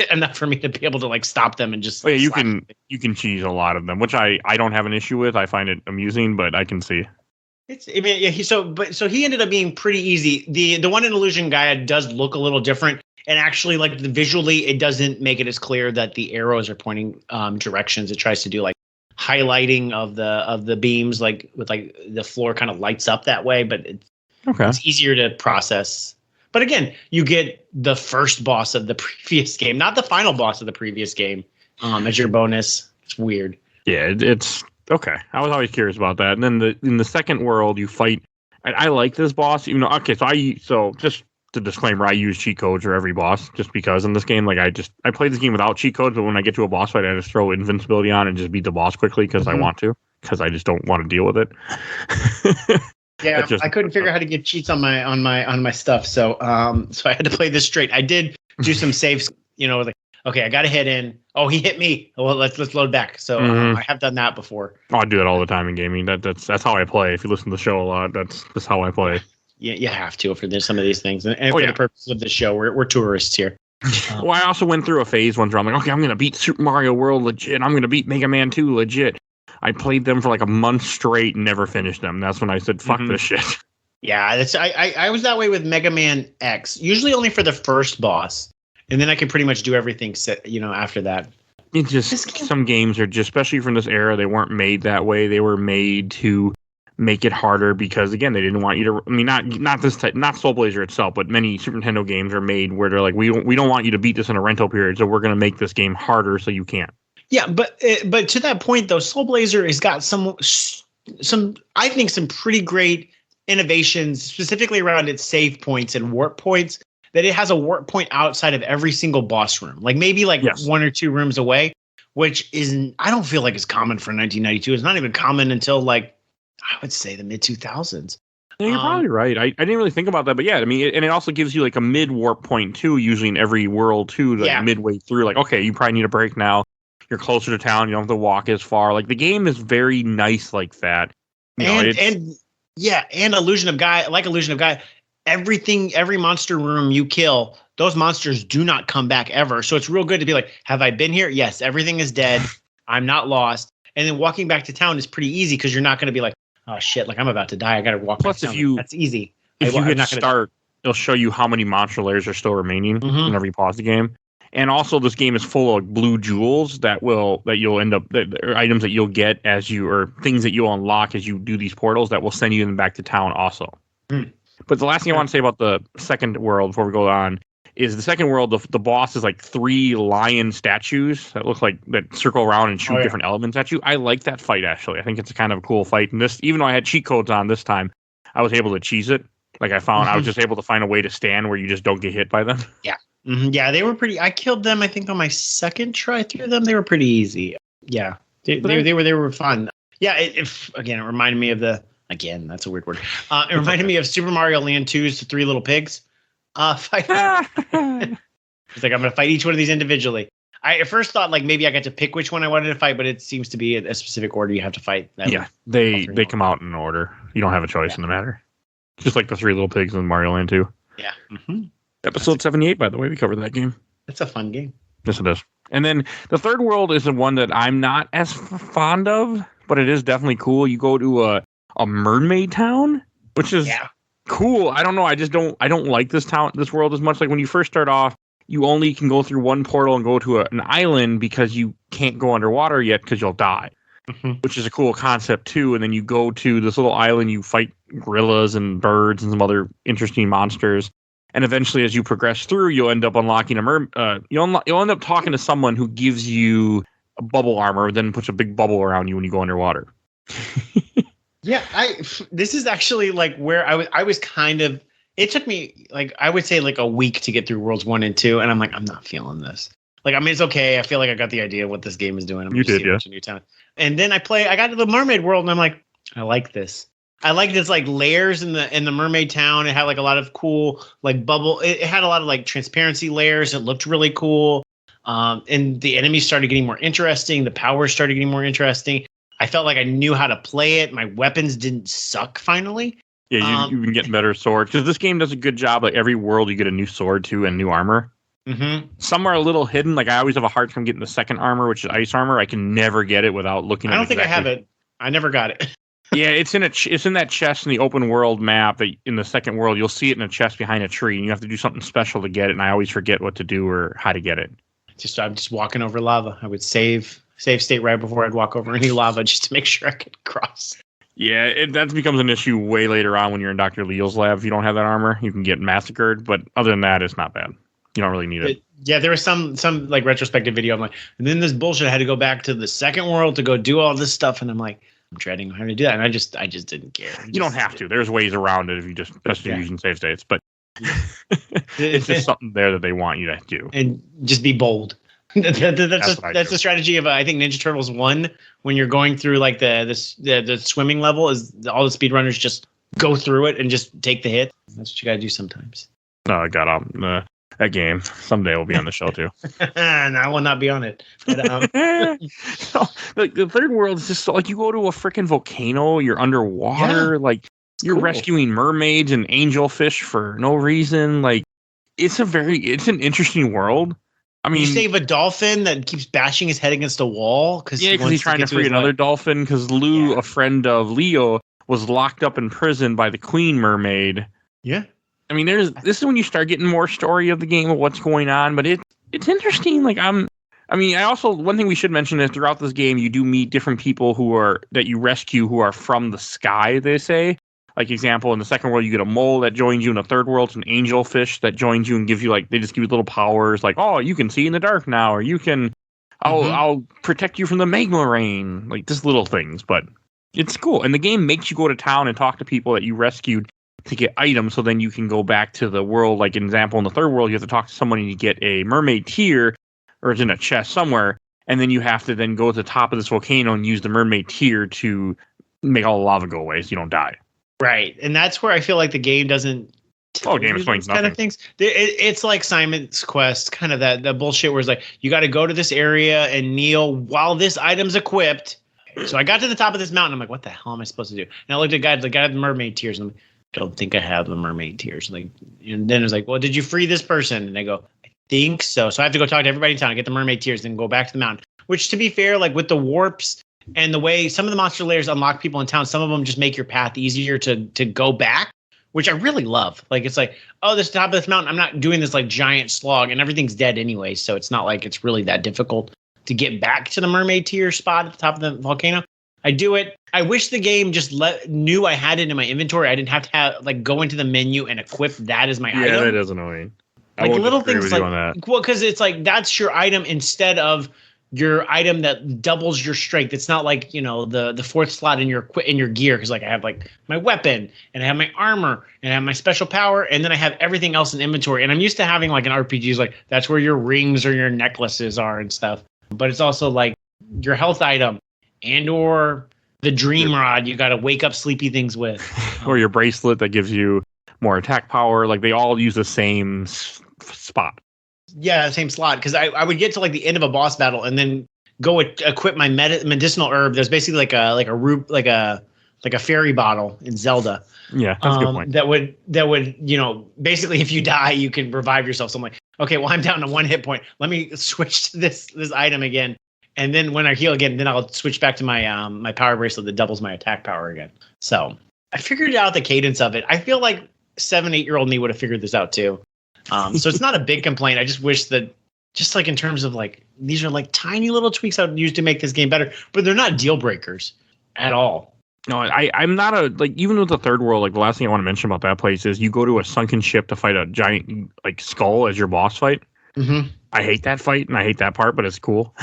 enough for me to be able to like stop them and just. Oh, yeah, you can cheese a lot of them, which I don't have an issue with. I find it amusing, but I can see. So he ended up being pretty easy. The one in Illusion Gaia does look a little different, and actually like visually, it doesn't make it as clear that the arrows are pointing directions. It tries to do like highlighting of the beams, like with like the floor kind of lights up that way, but it's easier to process. But again, you get the first boss of the previous game, not the final boss of the previous game, as your bonus. It's weird. Yeah, it's okay. I was always curious about that. And then in the second world, you fight. I like this boss, even though so just the disclaimer: I use cheat codes for every boss just because in this game, like I played this game without cheat codes, but when I get to a boss fight, I just throw invincibility on and just beat the boss quickly because I want to, because I just don't want to deal with it. Yeah, I couldn't figure out how to get cheats on my stuff, so so I had to play this straight. I did do some saves, like, okay, I got to hit in. Oh, he hit me. Well, let's load back. So I have done that before. Oh, I do it all the time in gaming. That's how I play. If you listen to the show a lot, that's how I play. Yeah, you have to for some of these things, and for the purposes of the show, we're tourists here. Well, I also went through a phase once where I'm like, okay, I'm gonna beat Super Mario World legit. I'm gonna beat Mega Man 2 legit. I played them for like a month straight and never finished them. That's when I said, fuck this shit. Yeah, I was that way with Mega Man X. Usually only for the first boss, and then I could pretty much do everything after that. It's just some games are just, especially from this era, they weren't made that way. They were made to make it harder because, again, they didn't want you to. I mean, not this type, not Soulblazer itself, but many Super Nintendo games are made where they're like, we don't want you to beat this in a rental period, so we're going to make this game harder so you can't. Yeah, but to that point though, Soulblazer has got some I think some pretty great innovations, specifically around its save points and warp points. That it has a warp point outside of every single boss room, like maybe one or two rooms away, which I don't feel like it's common for 1992. It's not even common until I would say the mid 2000s. Yeah, you're probably right. I didn't really think about that, but yeah, I mean, and it also gives you like a mid warp point too, usually in every world too, midway through. Like, okay, you probably need a break now. You're closer to town. You don't have to walk as far. Like the game is very nice like that. And Illusion of Gaia. Every monster room you kill, those monsters do not come back ever. So it's real good to be like, have I been here? Yes, everything is dead. I'm not lost. And then walking back to town is pretty easy because you're not going to be like, oh shit, like I'm about to die. I got to walk back to town. That's easy. If you hit start, it'll show you how many monster layers are still remaining whenever you pause the game. And also, this game is full of blue jewels that you'll end up items that you'll get or things that you'll unlock as you do these portals that will send you back to town also. But the last thing I want to say about the second world before we go on is the second world, the boss is like 3 lion statues that look like that circle around and shoot different elements at you. I like that fight, actually. I think it's a kind of a cool fight. And this, even though I had cheat codes on this time, I was able to cheese it. Like I was just able to find a way to stand where you just don't get hit by them. Yeah. Yeah, they were pretty. I killed them, I think, on my second try through them. They were pretty easy. Yeah, they were fun. Yeah, it reminded me of that's a weird word. It reminded me of Super Mario Land 2's 3 Little Pigs fight. It's like, I'm going to fight each one of these individually. I at first thought like maybe I got to pick which one I wanted to fight, but it seems to be a specific order you have to fight. They come out in order. You don't have a choice in the matter. Just like the 3 Little Pigs in Mario Land 2. Yeah. Episode 78, by the way, we covered that game. It's a fun game. Yes, it is. And then the third world is the one that I'm not as fond of, but it is definitely cool. You go to a mermaid town, which is cool. I don't know. I don't like this world as much. Like when you first start off, you only can go through one portal and go to an island because you can't go underwater yet because you'll die, which is a cool concept too. And then you go to this little island, you fight gorillas and birds and some other interesting monsters. And eventually, as you progress through, you'll end up unlocking you'll end up talking to someone who gives you a bubble armor, then puts a big bubble around you when you go underwater. Yeah, this is actually like where I was kind of. It took me like I would say like a week to get through Worlds 1 and 2, and I'm like, I'm not feeling this. Like, I mean, it's okay. I feel like I got the idea of what this game is doing. You did, yeah. New town. And then I got to the mermaid world, and I'm like, I like this. I like this like layers in the mermaid town. It had like a lot of cool like bubble. It had a lot of like transparency layers. It looked really cool. And the enemies started getting more interesting. The powers started getting more interesting. I felt like I knew how to play it. My weapons didn't suck finally. Yeah, you can get better swords because this game does a good job. Like every world, you get a new sword too and new armor. Some are a little hidden. Like I always have a hard time getting the second armor, which is ice armor. I can never get it without looking. I don't think I have it. I never got it. Yeah, it's in that chest in the open world map. That in the second world, you'll see it in a chest behind a tree, and you have to do something special to get it. And I always forget what to do or how to get it. I'm just walking over lava. I would save state right before I'd walk over any lava just to make sure I could cross. Yeah, that becomes an issue way later on when you're in Dr. Leo's lab. If you don't have that armor, you can get massacred. But other than that, it's not bad. You don't really need it. Yeah, there was some like retrospective video. I'm like, and then this bullshit I had to go back to the second world to go do all this stuff, and I'm like, I'm dreading having to do that, and I just didn't care. You don't have to. There's ways around it if you just using save states, but it's just something there that they want you to do and just be bold. That's the strategy of I think Ninja Turtles 1 when you're going through like the swimming level is all the speedrunners just go through it and just take the hit. That's what you got to do sometimes. Oh, God, that game someday will be on the show too. And I will not be on it. But, so, the third world is just like you go to a freaking volcano, you're underwater, like you're rescuing mermaids and angelfish for no reason. Like it's an interesting world. I mean, you save a dolphin that keeps bashing his head against a wall because he's trying to free another dolphin because Lou, a friend of Leo, was locked up in prison by the Queen Mermaid. Yeah. I mean, this is when you start getting more story of the game of what's going on, but it's interesting. Like one thing we should mention is throughout this game you do meet different people that you rescue who are from the sky. They say, like example, in the second world you get a mole that joins you. In the third world, it's an angelfish that joins you and gives you they just give you little powers, like you can see in the dark now, or you can I'll protect you from the magma rain, like just little things, but it's cool. And the game makes you go to town and talk to people that you rescued to get items, so then you can go back to the world. Like an example, in the third world, you have to talk to someone and you get a mermaid tear, or it's in a chest somewhere, and then you have to then go to the top of this volcano and use the mermaid tear to make all the lava go away so you don't die. Right, and that's where I feel like the game doesn't. Game explains nothing. Kind of things. It's like Simon's Quest, kind of that bullshit where it's like you got to go to this area and kneel while this item's equipped. So I got to the top of this mountain. I'm like, what the hell am I supposed to do? And I looked at the guy with the mermaid tears, and I'm like, don't think I have the mermaid tears. Like, and then it's like, well, did you free this person? And I go, I think so. So I have to go talk to everybody in town, get the mermaid tears, then go back to the mountain. Which, to be fair, like with the warps and the way some of the monster layers unlock people in town, some of them just make your path easier to go back, which I really love. Like, it's like, oh, this top of this mountain, I'm not doing this like giant slog, and everything's dead anyway. So it's not like it's really that difficult to get back to the mermaid tier spot at the top of the volcano. I do it. I wish the game just knew I had it in my inventory. I didn't have to go into the menu and equip that as my item. Yeah, that is annoying. Like little things like, well, because it's like that's your item instead of your item that doubles your strength. It's not like, the fourth slot in your gear, because like I have like my weapon and I have my armor and I have my special power, and then I have everything else in inventory. And I'm used to having like an RPG is like that's where your rings or your necklaces are and stuff. But it's also like your health item and or the dream rod you got to wake up sleepy things with. Or your bracelet that gives you more attack power. Like they all use the same spot. Yeah, same slot. Because I would get to like the end of a boss battle and then go equip my medicinal herb. There's basically like a fairy bottle in Zelda. Yeah, that's a good point. That would basically if you die you can revive yourself. So I'm like, okay, well I'm down to 1 hit point. Let me switch to this item again. And then when I heal again, then I'll switch back to my my power bracelet that doubles my attack power again. So I figured out the cadence of it. I feel like 7-8-year-old me would have figured this out too. So it's not a big complaint. I just wish that, just like in terms of like, these are like tiny little tweaks I would use to make this game better, but they're not deal breakers at all. No, I'm not even with the third world, like the last thing I want to mention about that place is you go to a sunken ship to fight a giant like skull as your boss fight. Mm-hmm. I hate that fight and I hate that part, but it's cool.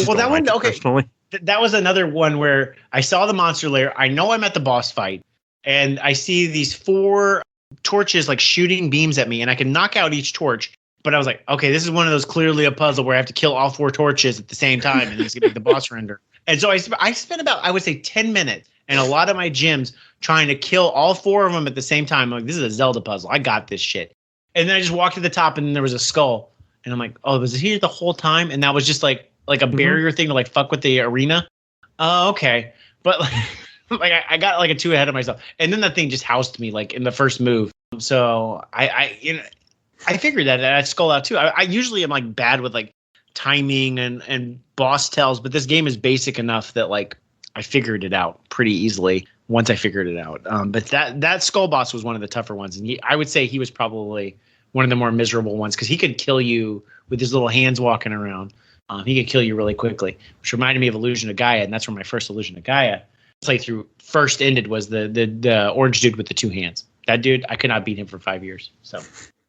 Well, that one, okay. Personally. That was another one where I saw the monster lair. I know I'm at the boss fight, and I see these 4 torches like shooting beams at me, and I can knock out each torch. But I was like, okay, this is one of those clearly a puzzle where I have to kill all 4 torches at the same time, and it's gonna make the boss render. And so I spent about, I would say, 10 minutes and a lot of my gyms trying to kill all 4 of them at the same time. I'm like, this is a Zelda puzzle. I got this shit. And then I just walked to the top, and then there was a skull, and I'm like, oh, was it here the whole time? And that was just like a barrier thing to like fuck with the arena. Oh, okay. But like I got like a 2 ahead of myself, and then that thing just housed me like in the first move. So I figured that skull out too. I usually am like bad with like timing and boss tells, but this game is basic enough that like I figured it out pretty easily once I figured it out. But that skull boss was one of the tougher ones, and I would say he was probably one of the more miserable ones because he could kill you with his little hands walking around. He could kill you really quickly, which reminded me of Illusion of Gaia, and that's where my first Illusion of Gaia playthrough first ended, was the orange dude with the 2 hands. That dude, I could not beat him for 5 years. So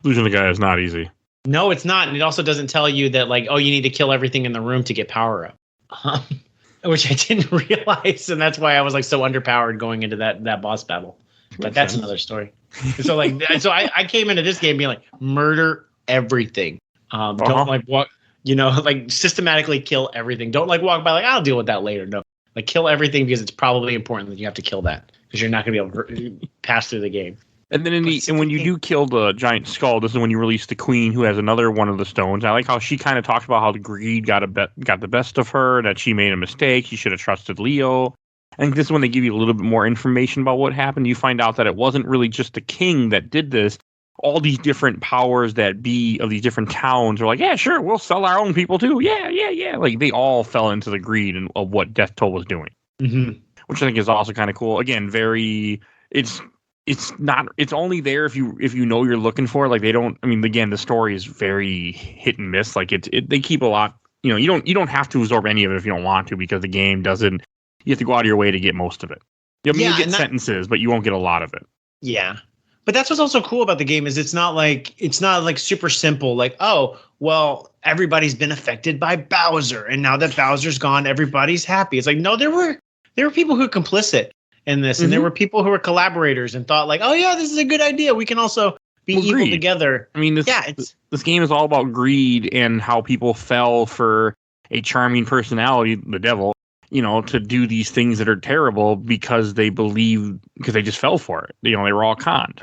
Illusion of Gaia is not easy. No, it's not. And it also doesn't tell you that, like, oh, you need to kill everything in the room to get power up, which I didn't realize. And that's why I was like so underpowered going into that boss battle. But that's another story. So like, I came into this game being like, murder everything. Don't like walk, like systematically kill everything. Don't like walk by like, I'll deal with that later. No, like kill everything because it's probably important that you have to kill that. because you're not going to be able to pass through the game. And then when you do kill the giant skull, this is when you release the queen, who has another one of the stones. I like how she kind of talks about how the greed got the best of her, that she made a mistake. She should have trusted Leo. I think this is when they give you a little bit more information about what happened. You find out that it wasn't really just the king that did this. All these different powers that be of these different towns are like, yeah, sure, we'll sell our own people too. Yeah. Like they all fell into the greed of what DeathToll was doing, which I think is also kind of cool. Again, it's only there if you know you're looking for it. Like they don't. I mean, again, the story is very hit and miss. Like they keep a lot. You don't have to absorb any of it if you don't want to, because the game doesn't. You have to go out of your way to get most of it. You get sentences, but you won't get a lot of it. Yeah. But that's what's also cool about the game is it's not like super simple. Like, oh, well, everybody's been affected by Bowser, and now that Bowser's gone, everybody's happy. It's like, no, there were people who were complicit in this, and there were people who were collaborators and thought like, oh yeah, this is a good idea. We can also be evil together. I mean, this game is all about greed and how people fell for a charming personality, the devil, to do these things that are terrible because they just fell for it. They were all conned.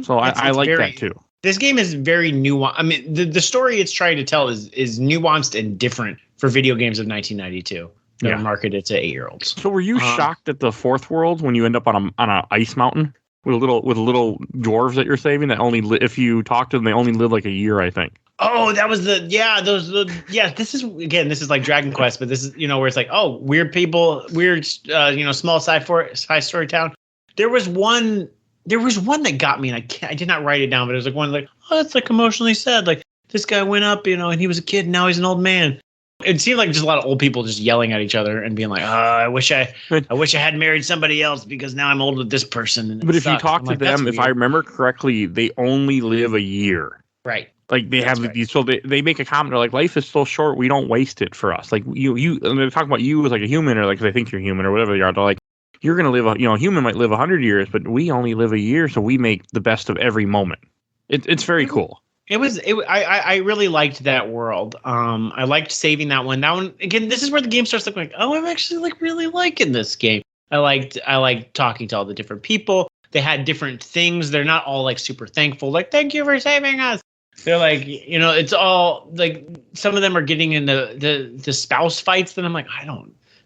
So I like that too. This game is very nuanced. I mean, the story it's trying to tell is nuanced and different for video games of 1992. That are marketed to 8-year-olds. So were you shocked at the fourth world when you end up on an ice mountain with little dwarves that you're saving that only if you talk to them they only live like a year, I think. Oh, that was this is like Dragon Quest, but this is where it's like, oh, weird people, small sci story town. There was one that got me, and I did not write it down, but it was like one like, oh, it's like emotionally sad. Like this guy went up, and he was a kid, and now he's an old man. It seemed like just a lot of old people just yelling at each other and being like, I wish I had married somebody else because now I'm old with this person. But if you talk to them, if I remember correctly, they only live a year. Right. Like they have these, so they make a comment. They're like, life is so short, we don't waste it for us. Like and they're talking about you as like a human, or like they think you're human or whatever they are. They're like, you're going to live, a human might live 100 years, but we only live a year, so we make the best of every moment. It's very cool. I really liked that world. I liked saving that one. That one, again, this is where the game starts looking like, oh, I'm actually like really liking this game. I liked talking to all the different people. They had different things. They're not all like super thankful. Like, thank you for saving us. They're like, it's all like some of them are getting into the spouse fights. Then I'm like,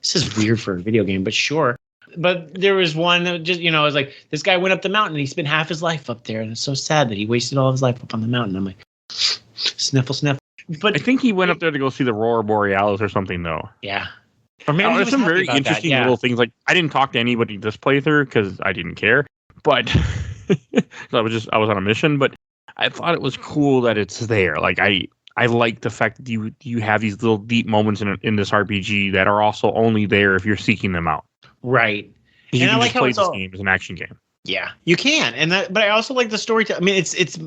this is weird for a video game, but sure. But there was one that just, it was like, this guy went up the mountain and he spent half his life up there. And it's so sad that he wasted all of his life up on the mountain. I'm like, sniffle, sniffle. But I think he went up there to go see the Aurora Borealis or something, though. Yeah. Or maybe there's some very interesting little things. Like, I didn't talk to anybody this playthrough because I didn't care. But I was on a mission. But I thought it was cool that it's there. Like, I like the fact that you have these little deep moments in this RPG that are also only there if you're seeking them out. Right. And you can just play this game as an action game. Yeah, you can. But I also like the story. I mean,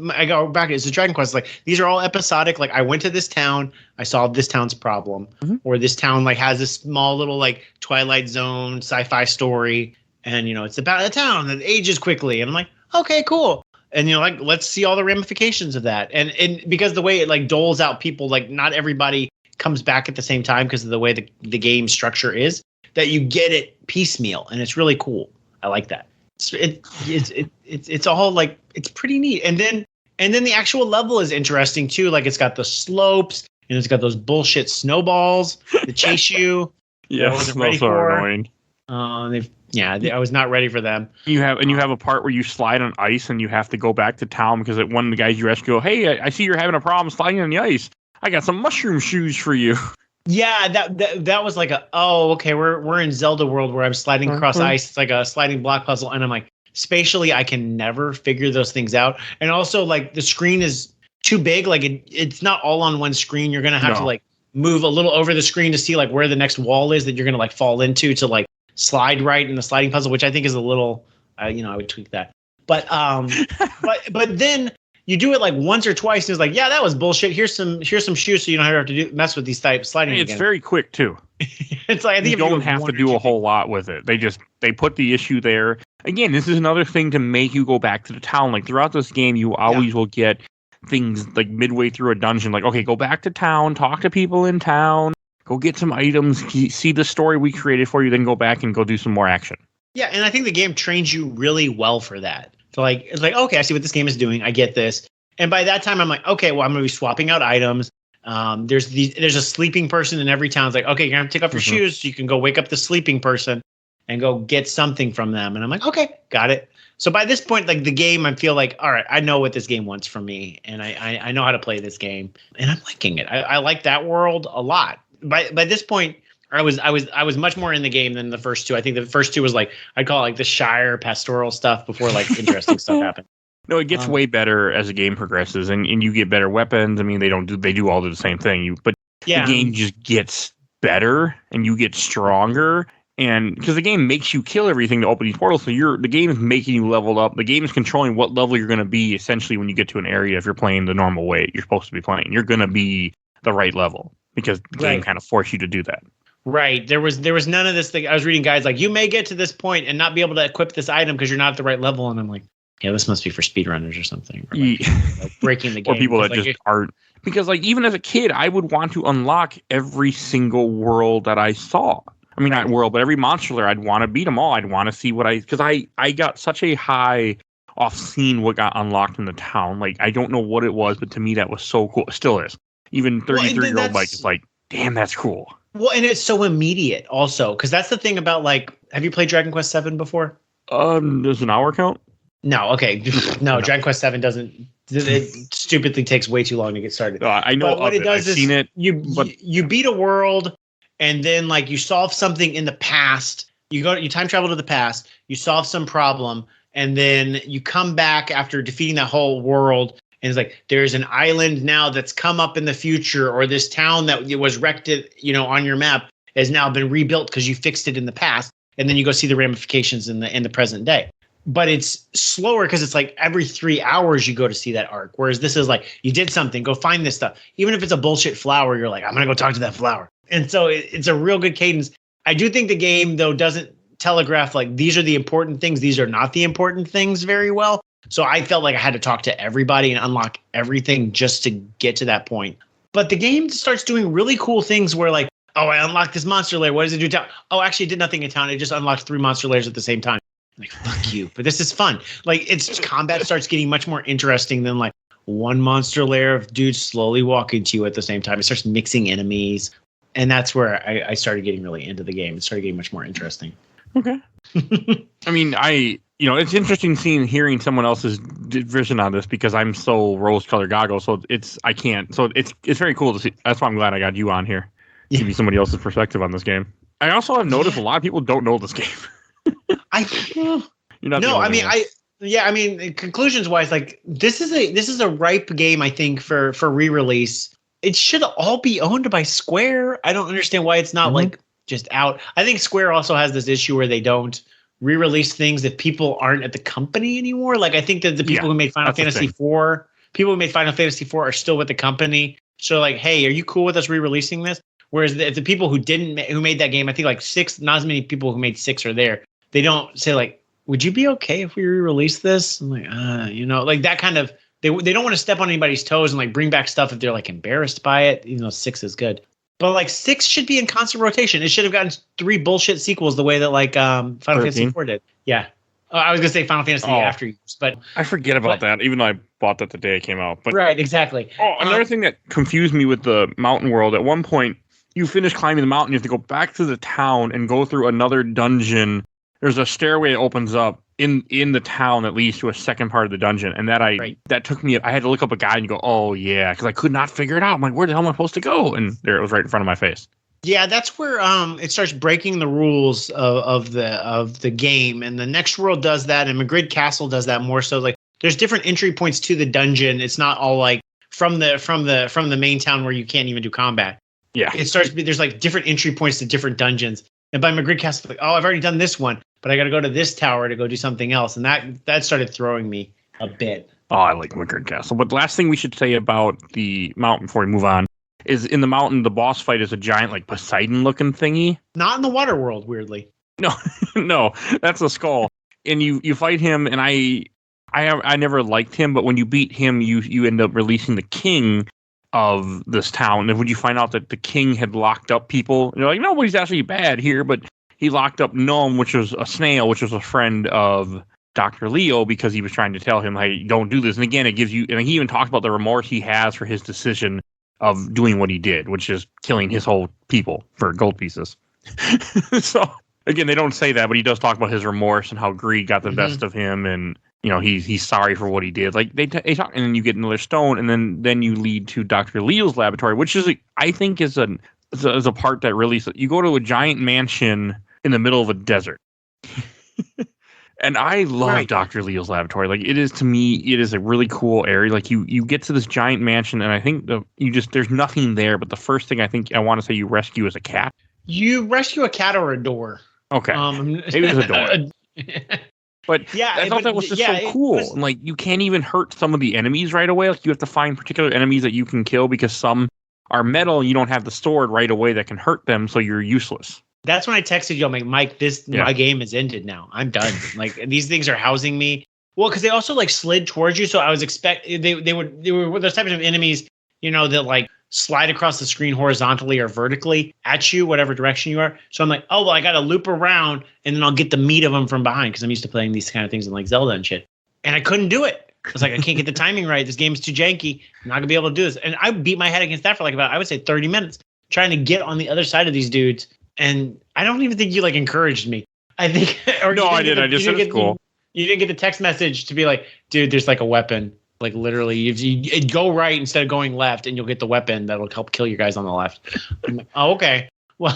I go back. It's a Dragon Quest. Like, these are all episodic. Like, I went to this town. I solved this town's problem. Or this town, like, has this small little, like, Twilight Zone sci-fi story. And, it's about a town that ages quickly. And I'm like, okay, cool. And, like, let's see all the ramifications of that. And because the way it, like, doles out people, like, not everybody comes back at the same time because of the way the game structure is. That you get it piecemeal, and it's really cool. I like that. It's all like, it's pretty neat. And then the actual level is interesting too. Like, it's got the slopes and it's got those bullshit snowballs that chase you. Yeah, those are annoying. I was not ready for them. You have a part where you slide on ice and you have to go back to town because one of the guys you rescue go, hey, I see you're having a problem sliding on the ice. I got some mushroom shoes for you. Yeah, that was like okay, we're in Zelda world where I'm sliding across ice. It's like a sliding block puzzle, and I'm like, spatially, I can never figure those things out. And also, like, the screen is too big. Like, it's not all on one screen. You're gonna have to like move a little over the screen to see like where the next wall is that you're gonna like fall into to like slide right in the sliding puzzle, which I think is a little, I would tweak that. But but then. You do it like once or twice, and it's like, yeah, that was bullshit. Here's some shoes, so you don't have to mess with these types sliding. It's again. Very quick too. It's like, I think you don't have to do a whole lot with it. They put the issue there. Again, this is another thing to make you go back to the town. Like, throughout this game, you always will get things like midway through a dungeon, like, okay, go back to town, talk to people in town, go get some items, see the story we created for you, then go back and go do some more action. Yeah, and I think the game trains you really well for that. So like, it's like, okay, I see what this game is doing. I get this. And by that time, I'm like, okay, well, I'm going to be swapping out items. There's a sleeping person in every town. It's like, okay, you're going to take off your shoes so you can go wake up the sleeping person and go get something from them. And I'm like, okay, got it. So by this point, like the game, I feel like, all right, I know what this game wants from me, and I know how to play this game, and I'm liking it. I like that world a lot. By this point, I was much more in the game than the first two. I think the first two was like, I'd call it like the Shire pastoral stuff before like interesting stuff happened. No, it gets way better as the game progresses, and you get better weapons. I mean, they do all the same thing. But the game just gets better, and you get stronger. And because the game makes you kill everything to open these portals, so the game is making you level up. The game is controlling what level you're going to be essentially when you get to an area. If you're playing the normal way you're supposed to be playing, you're going to be the right level because the game kind of forced you to do that. Right. There was none of this thing. I was reading guides like, you may get to this point and not be able to equip this item because you're not at the right level. And I'm like, yeah, this must be for speedrunners or something. Or like breaking the game. Or people that like, just aren't. Because like even as a kid, I would want to unlock every single world that I saw. I mean, not world, but every monster lair, I'd want to beat them all. I'd want to see because I got such a high off seeing what got unlocked in the town. Like, I don't know what it was, but to me, that was so cool. It still is. Even 33-year-old Mike is like, damn, that's cool. Well, and it's so immediate also, because that's the thing about like, have you played Dragon Quest VII before? There's an hour count? No, okay. No, Dragon Quest VII doesn't. It stupidly takes way too long to get started. I know but what it does I've seen it. You beat a world. And then, like, you solve something in the past. You time travel to the past. You solve some problem, and then you come back after defeating that whole world. And it's like there's an island now that's come up in the future, or this town that was wrecked, on your map has now been rebuilt because you fixed it in the past. And then you go see the ramifications in the present day. But it's slower because it's like every 3 hours you go to see that arc. Whereas this is like you did something, go find this stuff. Even if it's a bullshit flower, you're like, I'm gonna go talk to that flower. And so it's a real good cadence. I do think the game, though, doesn't telegraph like these are the important things. These are not the important things very well. So I felt like I had to talk to everybody and unlock everything just to get to that point. But the game starts doing really cool things where like, oh, I unlocked this monster lair. What does it do in town? Oh, actually, it did nothing in town. It just unlocked 3 monster lairs at the same time. I'm like, fuck you. But this is fun. Like its combat starts getting much more interesting than like one monster lair of dudes slowly walking to you at the same time. It starts mixing enemies. And that's where I started getting really into the game. It started getting much more interesting. Okay. I mean, it's interesting hearing someone else's vision on this because I'm so rose-colored goggles. So it's very cool to see. That's why I'm glad I got you on here. Yeah. Give you somebody else's perspective on this game. I also have noticed a lot of people don't know this game. You're not. No, I mean, conclusions wise, like this is a ripe game, I think, for re-release. It should all be owned by Square. I don't understand why it's not like just out. I think Square also has this issue where they don't re-release things if people aren't at the company anymore. Like I think that the people who made Final Fantasy IV are still with the company. So like, hey, are you cool with us re-releasing this? Whereas the people who made that game, I think like 6, not as many people who made 6 are there. They don't say like, would you be okay if we re-release this? I'm like, like that kind of. They don't want to step on anybody's toes and like bring back stuff if they're like embarrassed by it. 6 is good, but like 6 should be in constant rotation. It should have gotten 3 bullshit sequels the way that like Final Fantasy IV did. Yeah, I was gonna say Final Fantasy After Years, but I forget about that. Even though I bought that the day it came out. But right, exactly. Oh, another thing that confused me with the mountain world. At one point, you finish climbing the mountain, you have to go back to the town and go through another dungeon. There's a stairway that opens up in the town that leads to a second part of the dungeon, and that took me. I had to look up a guide and go, oh yeah, because I could not figure it out. I'm like, where the hell am I supposed to go? And there it was, right in front of my face. Yeah, that's where it starts breaking the rules of the game, and the next world does that, and Magrid Castle does that more so. Like, there's different entry points to the dungeon. It's not all like from the main town where you can't even do combat. Yeah, it starts. There's like different entry points to different dungeons. And by Magrid Castle, like, oh, I've already done this one, but I got to go to this tower to go do something else. And that started throwing me a bit. Oh, I like Magrid Castle. But the last thing we should say about the mountain before we move on is in the mountain, the boss fight is a giant, like, Poseidon-looking thingy. Not in the water world, weirdly. No, that's a skull. And you fight him, and I never liked him, but when you beat him, you end up releasing the king of this town. And when you find out that the king had locked up people, and you're like, nobody's actually bad here, but he locked up Gnome, which was a snail, which was a friend of Dr. Leo, because he was trying to tell him, hey, don't do this. And again, it gives you, and he even talks about the remorse he has for his decision of doing what he did, which is killing his whole people for gold pieces. So again, they don't say that, but he does talk about his remorse and how greed got the best of him, and he's sorry for what he did. Like they talk, and then you get another stone, and then you lead to Dr. Leo's laboratory, which is I think is a part that really, you go to a giant mansion in the middle of a desert. And I love Dr. Leo's laboratory. Like it is, to me, it is a really cool area. Like you get to this giant mansion, and I think there's nothing there. But the first thing I want to say you rescue is a cat. You rescue a cat or a door. Okay, maybe it's a door. But yeah, I thought that was just so cool. And like you can't even hurt some of the enemies right away. Like you have to find particular enemies that you can kill because some are metal and you don't have the sword right away that can hurt them, so you're useless. That's when I texted you. I'm like, Mike, my game is ended now. I'm done. Like these things are housing me. Well, because they also like slid towards you, so I was expecting they were those types of enemies, that like slide across the screen horizontally or vertically at you, whatever direction you are. So I'm like, oh well, I got to loop around and then I'll get the meat of them from behind because I'm used to playing these kind of things in like Zelda and shit. And I couldn't do it. I was like, I can't get the timing right. This game is too janky. I'm not gonna be able to do this. And I beat my head against that for like about, I would say, 30 minutes trying to get on the other side of these dudes. And I don't even think you like encouraged me. I think, or no, I did. I just said it's cool. You didn't get the text message to be like, dude, there's like a weapon. Like literally, if you go right instead of going left, and you'll get the weapon that'll help kill you guys on the left. I'm like, oh, okay. Well,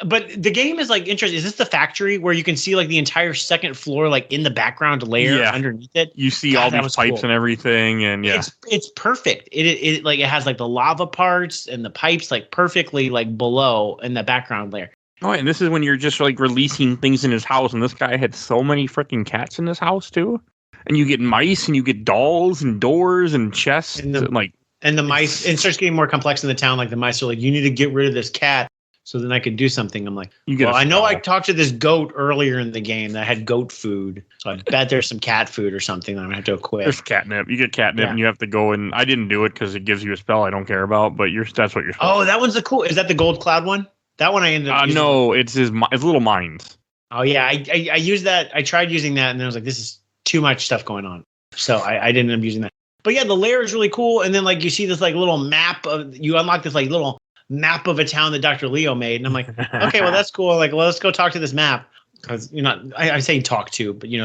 but the game is like interesting. Is this the factory where you can see like the entire second floor, like in the background layer underneath it? You see all these pipes and everything, and it's perfect. It like it has like the lava parts and the pipes like perfectly like below in the background layer. Oh, and this is when you're just like releasing things in his house, and this guy had so many freaking cats in his house too. And you get mice, and you get dolls, and doors, and chests, and the mice. It starts getting more complex in the town. Like the mice are like, you need to get rid of this cat, so then I could do something. I'm like, I know I talked to this goat earlier in the game that had goat food, so I bet there's some cat food or something that I'm gonna have to equip. There's catnip. You get catnip, and you have to go. And I didn't do it because it gives you a spell I don't care about. But that's what you're. That one's cool. Is that the gold cloud one? That one I ended up. No, it's little mines. Oh yeah, I used that. I tried using that, and then I was like, this is too much stuff going on. So I didn't end up using that. But yeah, the layer is really cool. And then like you see this like little map you unlock this like little map of a town that Dr. Leo made. And I'm like, okay, well that's cool. Like, well, let's go talk to this map. Because you're not, I'm saying talk to, but you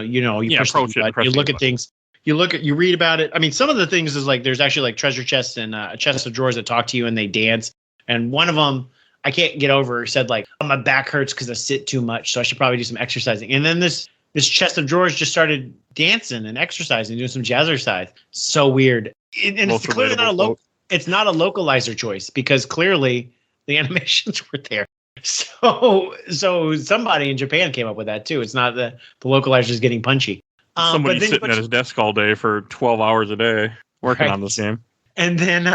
push you look at things, you read about it. I mean, some of the things is like, there's actually like treasure chests and a chest of drawers that talk to you and they dance. And one of them, I can't get over, said like, oh, my back hurts because I sit too much. So I should probably do some exercising. And then this chest of drawers just started dancing and exercising, doing some jazzercise. So weird. And it's clearly not it's not a localizer choice because clearly the animations were there. So somebody in Japan came up with that too. It's not the localizer is getting punchy. Somebody's sitting at his desk all day for 12 hours a day working on this game. And then you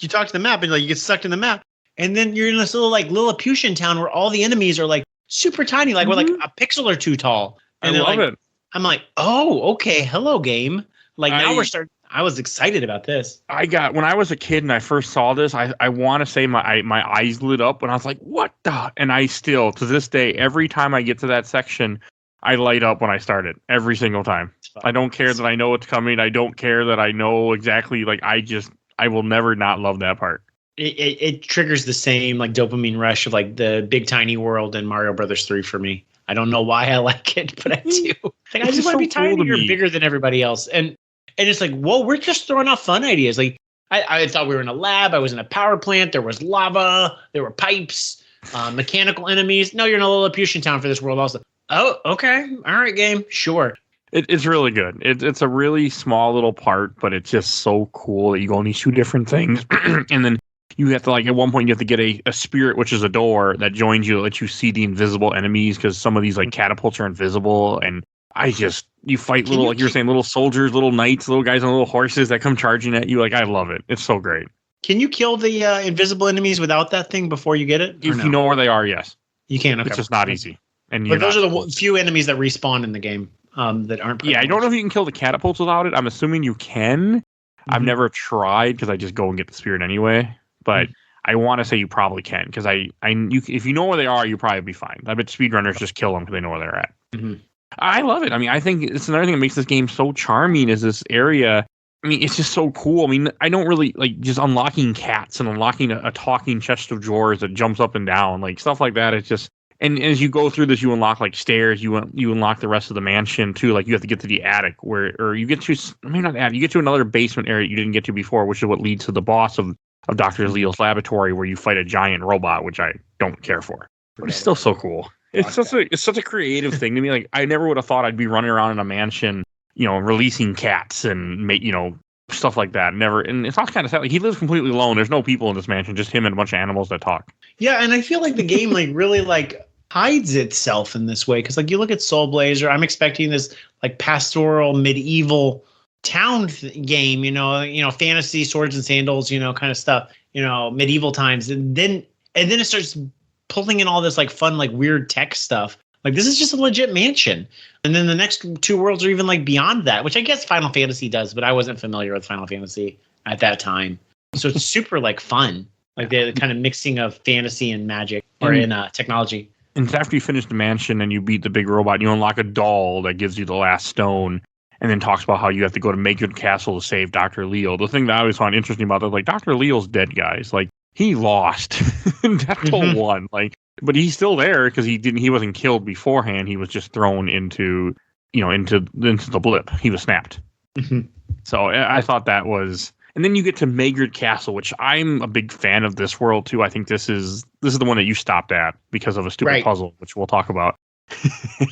talk to the map and like you get sucked in the map. And then you're in this little Lilliputian town where all the enemies are like super tiny, like we're like a pixel or two tall. And I love it. I'm like, oh, okay, hello game. Like now we're starting. I was excited about this. When I was a kid and I first saw this, I want to say my eyes lit up when I was like, what the? And I still, to this day, every time I get to that section, I light up when I start it every single time. I don't care that I know it's coming. I don't care that I know exactly. Like I will never not love that part. It triggers the same like dopamine rush of like the Big Tiny World and Mario Brothers 3 for me. I don't know why I like it, but I do. Like, I just want to be tiny or bigger than everybody else. And it's like, whoa, we're just throwing off fun ideas. Like I thought we were in a lab. I was in a power plant. There was lava. There were pipes, mechanical enemies. No, you're in a Lilliputian town for this world also. Oh, okay. All right, game. Sure. It's really good. It's a really small little part, but it's just so cool that you go on these two different things. And then you have to, like, at one point, you have to get a spirit, which is a door that joins you, that lets you see the invisible enemies, because some of these, like, catapults are invisible. And you fight little, like you were saying, little soldiers, little knights, little guys on little horses that come charging at you. Like, I love it. It's so great. Can you kill the invisible enemies without that thing before you get it? If you know where they are, yes. You can. Okay. It's just not easy. But those are the few enemies that respawn in the game that aren't. Yeah, I don't know if you can kill the catapults without it. I'm assuming you can. I've never tried because I just go and get the spirit anyway. But I want to say you probably can because if you know where they are, you probably be fine. I bet speedrunners just kill them because they know where they're at. Mm-hmm. I love it. I mean, I think it's another thing that makes this game so charming is this area. I mean, it's just so cool. I mean, I don't really like just unlocking cats and unlocking a talking chest of drawers that jumps up and down, like stuff like that. It's just, and as you go through this, you unlock like stairs. You unlock the rest of the mansion too. Like you have to get to the attic or you get to, I mean, not attic. You get to another basement area you didn't get to before, which is what leads to the boss of Dr. Leo's laboratory, where you fight a giant robot, which I don't care for, but it's still so cool. It's such a creative thing to me. Like I never would have thought I'd be running around in a mansion, releasing cats and stuff like that. Never, and it's all kind of sad. Like he lives completely alone. There's no people in this mansion, just him and a bunch of animals that talk. Yeah, and I feel like the game like really like hides itself in this way because like you look at Soulblazer, I'm expecting this like pastoral medieval town game, fantasy swords and sandals, kind of stuff, medieval times, and then it starts pulling in all this like fun, like weird tech stuff. Like this is just a legit mansion. And then the next two worlds are even like beyond that, which I guess Final Fantasy does, but I wasn't familiar with Final Fantasy at that time. So it's super like fun. Like the kind of mixing of fantasy and magic or in technology. And after you finish the mansion and you beat the big robot, you unlock a doll that gives you the last stone and then talks about how you have to go to Maygood Castle to save Dr. Leo. The thing that I always find interesting about that, like Dr. Leo's dead, guys. Like he lost. DeathToll won. Like, but he's still there because he wasn't killed beforehand. He was just thrown into the blip. He was snapped. So I thought that was, and then you get to Maygood Castle, which I'm a big fan of this world too. I think this is the one that you stopped at because of a stupid puzzle, which we'll talk about.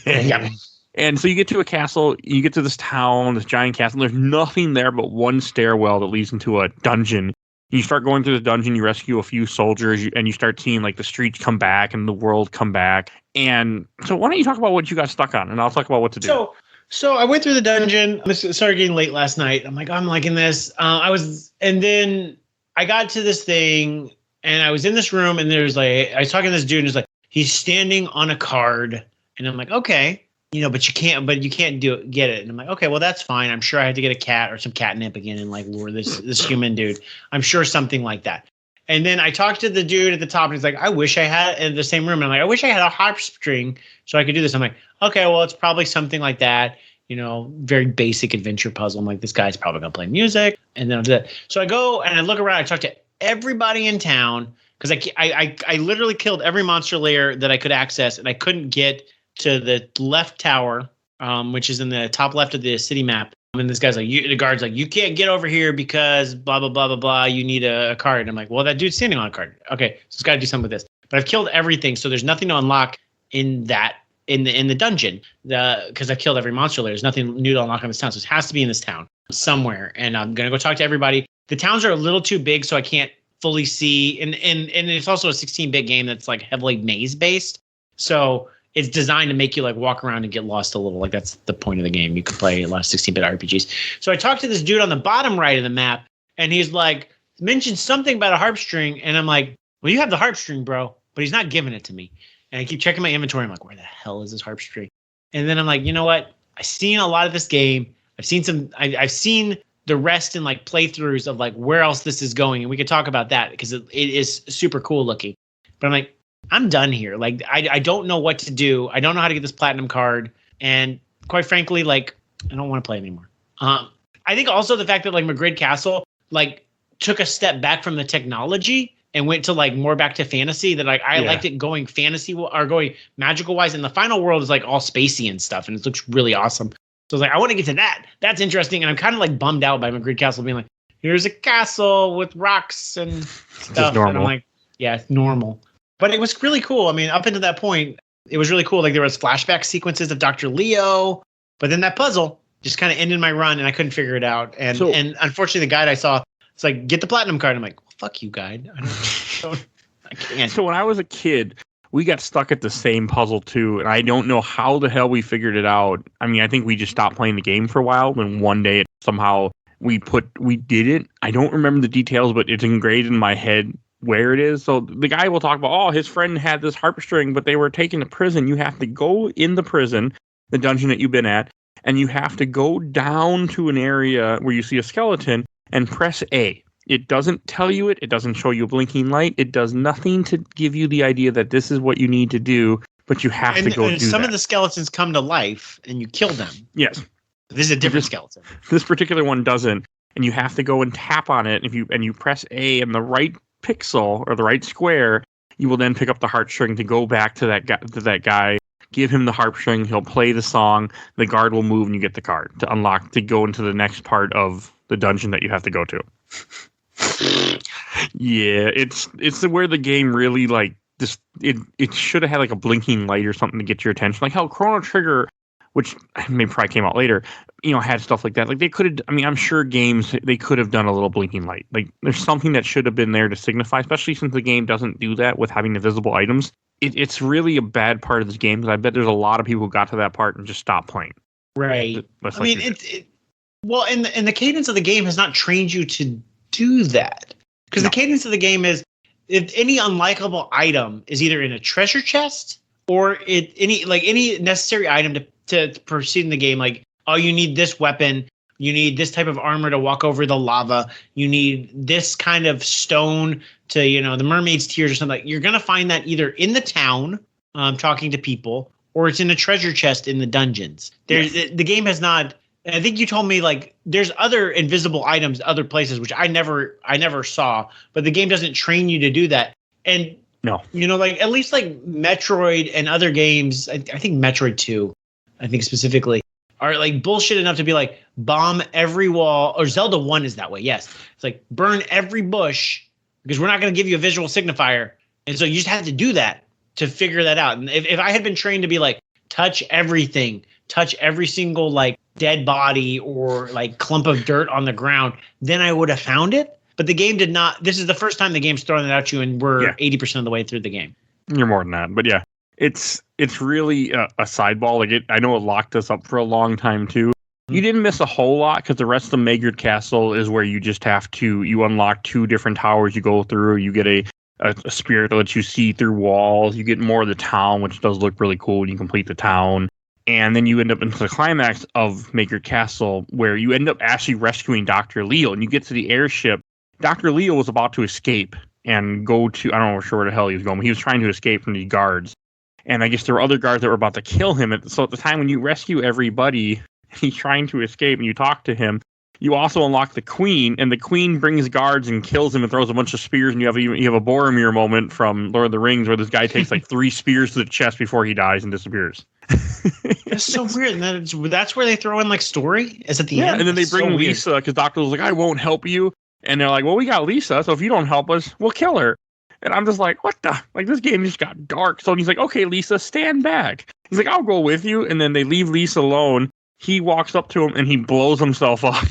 Yeah. And so you get to a castle, you get to this town, this giant castle. There's nothing there but one stairwell that leads into a dungeon. You start going through the dungeon, you rescue a few soldiers, and you start seeing like the streets come back and the world come back. And so why don't you talk about what you got stuck on, and I'll talk about what to do. So I went through the dungeon. I started getting late last night. I'm like, I'm liking this. And then I got to this thing, and I was in this room, and there's like, I was talking to this dude, and he's like, he's standing on a card, and I'm like, okay. But you can't get it. And I'm like, okay, well, that's fine. I'm sure I had to get a cat or some catnip again and like lure this human dude. I'm sure something like that. And then I talked to the dude at the top and he's like, I wish I had in the same room. And I'm like, I wish I had a harp string so I could do this. I'm like, okay, well, it's probably something like that. Very basic adventure puzzle. I'm like, this guy's probably going to play music. And then I'll do that. So I go and I look around. I talk to everybody in town because I literally killed every monster lair that I could access and I couldn't get to the left tower, which is in the top left of the city map. And this guy's like, the guard's like, you can't get over here because blah, blah, blah, blah, blah. You need a card. And I'm like, well, that dude's standing on a card. Okay, so it's got to do something with this. But I've killed everything, so there's nothing to unlock in the dungeon because I've killed every monster lair. There's nothing new to unlock in this town, so it has to be in this town somewhere. And I'm going to go talk to everybody. The towns are a little too big, so I can't fully see. And it's also a 16-bit game that's like heavily maze-based. So it's designed to make you like walk around and get lost a little. Like that's the point of the game. You can play a lot of 16-bit RPGs. So I talked to this dude on the bottom right of the map, and he's like, mentioned something about a harp string, and I'm like, well, you have the harp string, bro, but he's not giving it to me. And I keep checking my inventory. I'm like, where the hell is this harp string? And then I'm like, you know what? I've seen a lot of this game. I've seen the rest in like playthroughs of like where else this is going, and we could talk about that because it is super cool looking. But I'm like, I'm done here. Like, I don't know what to do. I don't know how to get this platinum card. And quite frankly, like, I don't want to play anymore. I think also the fact that like Maygood Castle, like took a step back from the technology and went to like more back to fantasy that like, I liked it going fantasy or going magical wise. And the final world is like all spacey and stuff. And it looks really awesome. So I was like, I want to get to that. That's interesting. And I'm kind of like bummed out by Maygood Castle being like, here's a castle with rocks and stuff. And I'm like, yeah, it's normal. But it was really cool. I mean, up until that point, it was really cool. Like there was flashback sequences of Dr. Leo, but then that puzzle just kind of ended my run and I couldn't figure it out. And unfortunately, the guide I saw, it's like, get the platinum card. I'm like, well, fuck you, guide. I can't. So when I was a kid, we got stuck at the same puzzle too. And I don't know how the hell we figured it out. I mean, I think we just stopped playing the game for a while. Then one day somehow we did it. I don't remember the details, but it's engraved in my head where it is. So the guy will talk about, oh, his friend had this harp string, but they were taken to prison. You have to go in the prison, the dungeon that you've been at, and you have to go down to an area where you see a skeleton and press A. It doesn't tell you it. It doesn't show you a blinking light. It does nothing to give you the idea that this is what you need to do, but you have to go do that. And some of the skeletons come to life, and you kill them. Yes. But this is a different skeleton. This particular one doesn't, and you have to go and tap on it. If you press A in the right pixel or the right square, you will then pick up the heartstring to go back to that guy. Give him the harp string. He'll play the song. The guard will move, and you get the card to unlock to go into the next part of the dungeon that you have to go to. Yeah, it's where the game really like just it should have had like a blinking light or something to get your attention. Like how Chrono Trigger, which maybe probably came out later, had stuff like that. Like they could have. I mean, I'm sure games they could have done a little blinking light. Like there's something that should have been there to signify, especially since the game doesn't do that with having the visible items. It's really a bad part of this game because I bet there's a lot of people who got to that part and just stopped playing. Right. I mean, well, and the cadence of the game has not trained you to do that because the cadence of the game is if any unlikable item is either in a treasure chest or any necessary item to proceed in the game. Like, oh, you need this weapon. You need this type of armor to walk over the lava. You need this kind of stone to, the mermaid's tears or something. You're going to find that either in the town, talking to people, or it's in a treasure chest in the dungeons. The game has not. I think you told me like there's other invisible items, other places, which I never saw, but the game doesn't train you to do that. And no, like at least like Metroid and other games, I think Metroid 2, I think specifically, are like bullshit enough to be like bomb every wall, or Zelda 1 is that way. Yes. It's like burn every bush because we're not going to give you a visual signifier. And so you just have to do that to figure that out. And if I had been trained to be like, touch everything, touch every single like dead body or like clump of dirt on the ground, then I would have found it. But the game did not. This is the first time the game's throwing it at you, and we're 80% of the way through the game. You're more than that, but yeah, it's really a sideball. Like I know it locked us up for a long time too. You didn't miss a whole lot because the rest of the Maggard Castle is where you just have to you unlock 2 different towers you go through. You get a spirit that lets you see through walls. You get more of the town, which does look really cool when you complete the town. And then you end up into the climax of Maggard Castle, where you end up actually rescuing Dr. Leo. And you get to the airship. Dr. Leo was about to escape and go to, I don't know sure where the hell he was going, but he was trying to escape from the guards. And I guess there were other guards that were about to kill him. So at the time when you rescue everybody, he's trying to escape and you talk to him, you also unlock the Queen, and the Queen brings guards and kills him and throws a bunch of spears, and you have a Boromir moment from Lord of the Rings where this guy takes like 3 spears to the chest before he dies and disappears. That's so weird. And that's where they throw in like story? Is at the end? Yeah, and then they bring Lisa because Doctor was like, I won't help you. And they're like, well, we got Lisa, so if you don't help us, we'll kill her. And I'm just like, what the? Like, this game just got dark. So he's like, okay, Lisa, stand back. He's like, I'll go with you. And then they leave Lisa alone. He walks up to him and he blows himself up.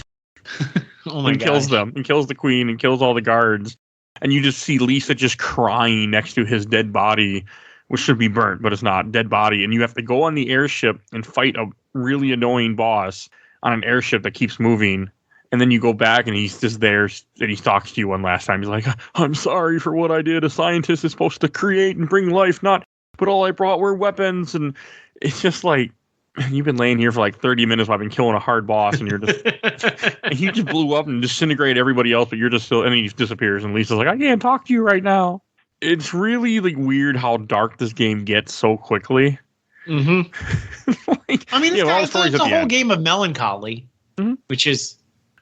Oh my and kills them and kills the Queen and kills all the guards. And you just see Lisa just crying next to his dead body, which should be burnt, but it's not. Dead body. And you have to go on the airship and fight a really annoying boss on an airship that keeps moving. And then you go back and he's just there and he talks to you one last time. He's like, I'm sorry for what I did. A scientist is supposed to create and bring life, but all I brought were weapons. And it's just like, you've been laying here for like 30 minutes while I've been killing a hard boss, and you're just and he just blew up and disintegrated everybody else, but you're just still, and he just disappears, and Lisa's like, I can't talk to you right now. It's really like weird how dark this game gets so quickly. Mm-hmm. Like, I mean, it's a whole game of melancholy, which is,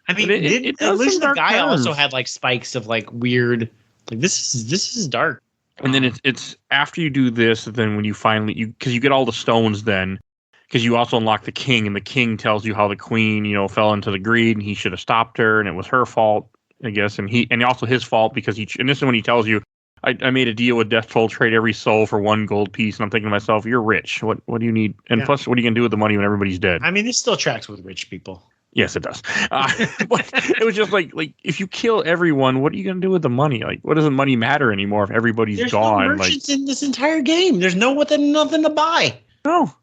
I mean, it at least the guy also had like spikes of like weird, like this is dark. And then it's after you do this, then when you finally because you get all the stones then. Because you also unlock the king, and the king tells you how the Queen, fell into the greed, and he should have stopped her, and it was her fault, I guess, and also his fault because and this is when he tells you, I made a deal with DeathToll, trade every soul for 1 gold piece, and I'm thinking to myself, you're rich. What do you need? And plus, what are you gonna do with the money when everybody's dead? I mean, this still tracks with rich people. Yes, it does. But it was just like if you kill everyone, what are you gonna do with the money? Like, what does the money matter anymore if everybody's gone? There's no merchants in this entire game. There's nothing to buy. No.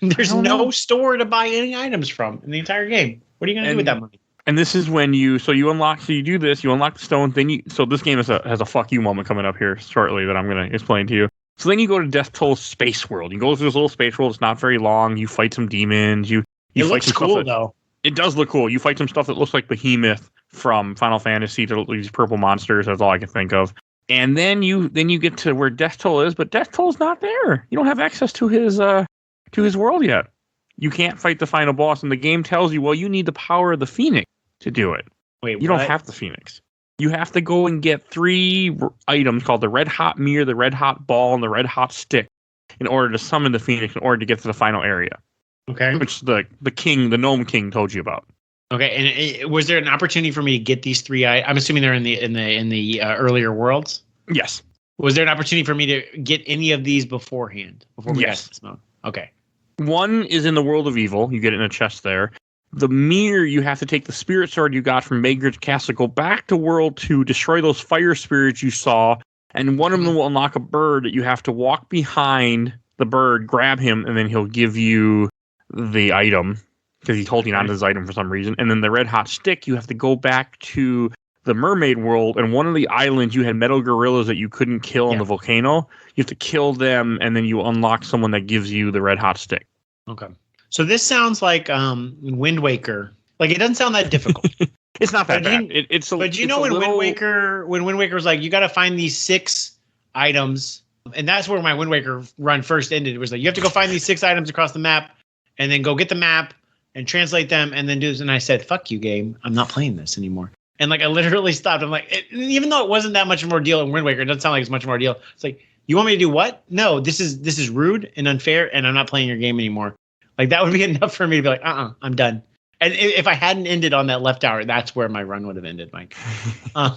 There's no store to buy any items from in the entire game. What are you going to do with that money? And this is when you do this, you unlock the stone thing. So this game has a fuck you moment coming up here shortly that I'm going to explain to you. So then you go to DeathToll's space world. You go to this little space world. It's not very long. You fight some demons. You it fight looks some cool though. It does look cool. You fight some stuff that looks like Behemoth, from Final Fantasy to these purple monsters. That's all I can think of. And then you get to where DeathToll is, but DeathToll's not there. You don't have access to his world yet. You can't fight the final boss, and the game tells you, well, you need the power of the Phoenix to do it. Wait, you don't have the Phoenix. You have to go and get 3 items called the Red Hot Mirror, the Red Hot Ball, and the Red Hot Stick in order to summon the Phoenix in order to get to the final area. Okay. Which the Gnome King told you about. Okay, and was there an opportunity for me to get these 3? I'm assuming they're in the earlier worlds. Yes. Was there an opportunity for me to get any of these beforehand? Before we got to this mode? Okay. One is in the World of Evil. You get it in a chest there. The mirror, you have to take the spirit sword you got from Magrid's Castle, go back to World 2, destroy those fire spirits you saw, and one of them will unlock a bird that you have to walk behind the bird, grab him, and then he'll give you the item, because he's holding on to his item for some reason. And then the Red Hot Stick, you have to go back to the mermaid world, and one of the islands you had metal gorillas that you couldn't kill in the volcano. You have to kill them, and then you unlock someone that gives you the Red Hot Stick. Okay. So this sounds like Wind Waker. Like, it doesn't sound that difficult. It's not that bad. When Wind Waker was like, you got to find these 6 items, and that's where my Wind Waker run first ended. It was like, you have to go find these 6 items across the map, and then go get the map and translate them, and then do this. And I said, "Fuck you, game. I'm not playing this anymore." And like, I literally stopped. I'm like, even though it wasn't that much more deal in Wind Waker, it doesn't sound like it's much more deal. It's like, you want me to do what? No, this is rude and unfair, and I'm not playing your game anymore. Like, that would be enough for me to be like, I'm done. And if I hadn't ended on that left hour, that's where my run would have ended, Mike. I'm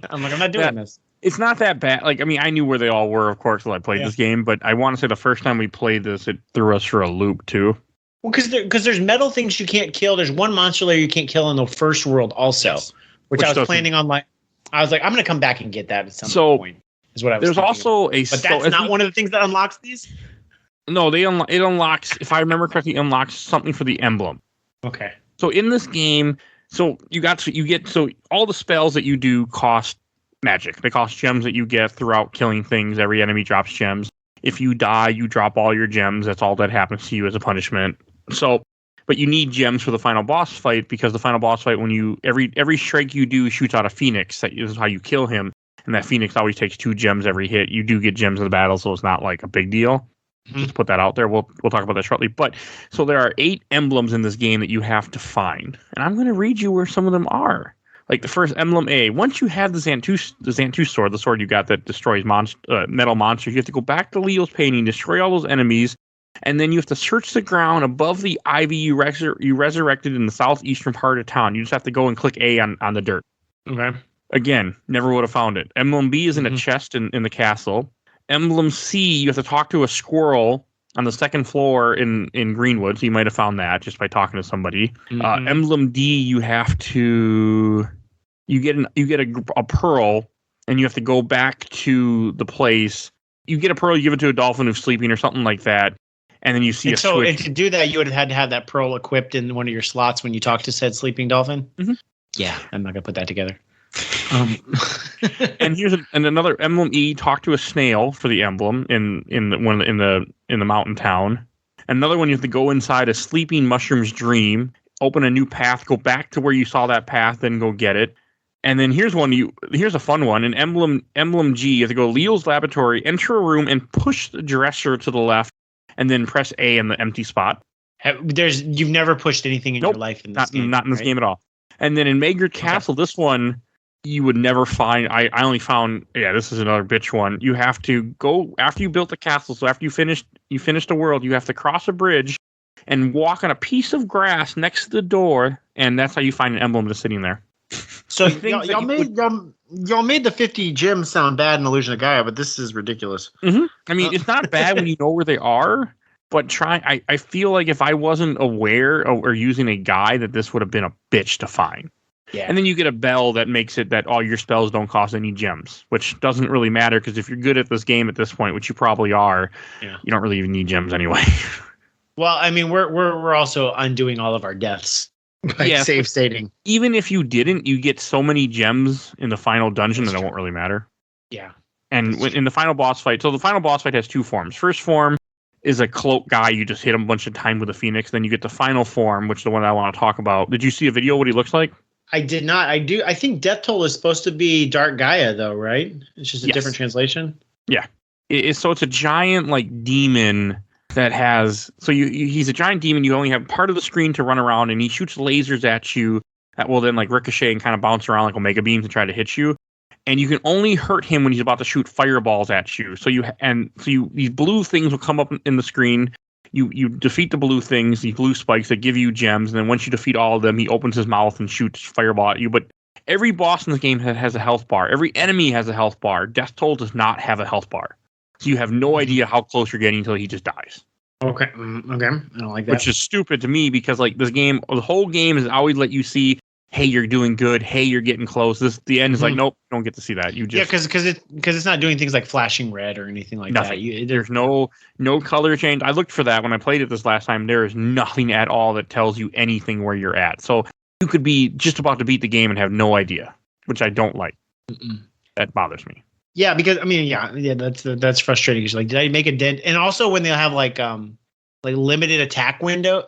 like, I'm not doing this. It's not that bad. Like, I mean, I knew where they all were, of course, when I played this game, but I want to say the first time we played this, it threw us for a loop, too. Well, because there's metal things you can't kill. There's one monster layer you can't kill in the first world also, which I was planning on. Like, I was like, I'm going to come back and get that at some point. Is what I was There's also but that's not one of the things that unlocks these? No, it unlocks, if I remember correctly, unlocks something for the emblem. Okay. So in this game, so all the spells that you do cost magic. They cost gems that you get throughout killing things. Every enemy drops gems. If you die, you drop all your gems. That's all that happens to you as a punishment. So, but you need gems for the final boss fight, because the final boss fight, when you every strike you do shoots out a phoenix. That is how you kill him, and that phoenix always takes 2 gems every hit. You do get gems in the battle, so it's not like a big deal. Just put that out there. We'll talk about that shortly. But so there are 8 emblems in this game that you have to find, and I'm going to read you where some of them are. Like the first emblem A. Once you have the Xantu sword, the sword you got that destroys metal monsters, you have to go back to Leo's painting, destroy all those enemies, and then you have to search the ground above the ivy you resurrected in the southeastern part of town. You just have to go and click A on the dirt. Okay. Again, never would have found it. Emblem B is in a chest in the castle. Emblem C, you have to talk to a squirrel on the 2nd floor in Greenwood, so you might have found that just by talking to somebody. Emblem D, you have to you get a pearl, and you have to go back to the place. You get a pearl, you give it to a dolphin who's sleeping or something like that, and then you see switch. And to do that, you would have had to have that pearl equipped in one of your slots when you talk to said sleeping dolphin. Mm-hmm. Yeah, I'm not gonna put that together. And here's another emblem E. Talk to a snail for the emblem in the mountain town. Another one, you have to go inside a sleeping mushroom's dream, open a new path, go back to where you saw that path, then go get it. And then here's a fun one. In emblem G, you have to go to Leo's laboratory, enter a room, and push the dresser to the left, and then press A in the empty spot. You've never pushed anything in your life in this game. Not in this game at all. And then in Magrid Castle, this one you would never find. I only found, this is another bitch one. You have to go after you built the castle. So after you finished the world, you have to cross a bridge and walk on a piece of grass next to the door, and that's how you find an emblem just sitting there. So y'all made the 50 gems sound bad in Illusion of Gaia, but this is ridiculous. Mm-hmm. I mean, it's not bad when you know where they are, but I feel like if I wasn't aware or using a guide, that this would have been a bitch to find. Yeah. And then you get a bell that makes it that all your spells don't cost any gems, which doesn't really matter, because if you're good at this game at this point, which you probably are, you don't really even need gems anyway. Well, I mean, we're also undoing all of our deaths by save stating. Even if you didn't, you get so many gems in the final dungeon that it won't really matter. Yeah. And in the final boss fight, so the final boss fight has 2 forms. First form is a cloak guy. You just hit him a bunch of time with a phoenix. Then you get the final form, which is the one I want to talk about. Did you see a video what he looks like? I did not. I think DeathToll is supposed to be Dark Gaia, though, right? It's just a different translation. Yeah. So it's a giant like demon that has. So he's a giant demon. You only have part of the screen to run around, and he shoots lasers at you that will then like ricochet and kind of bounce around like omega beams and try to hit you. And you can only hurt him when he's about to shoot fireballs at you. So these blue things will come up in the screen. You defeat the blue things, these blue spikes that give you gems, and then once you defeat all of them, he opens his mouth and shoots fireball at you. But every boss in this game has a health bar. Every enemy has a health bar. DeathToll does not have a health bar. So you have no idea how close you're getting until he just dies. Okay. Okay. I don't like that. Which is stupid to me because like this game, the whole game is always let you see, hey, you're doing good. Hey, you're getting close. The end is like, nope, you don't get to see that. You just because it's not doing things like flashing red or anything like that. There's no color change. I looked for that when I played it this last time. There is nothing at all that tells you anything where you're at. So you could be just about to beat the game and have no idea, which I don't like. That bothers me. Yeah, because I mean, that's frustrating. Like, did I make a dent? And also when they'll have like limited attack window,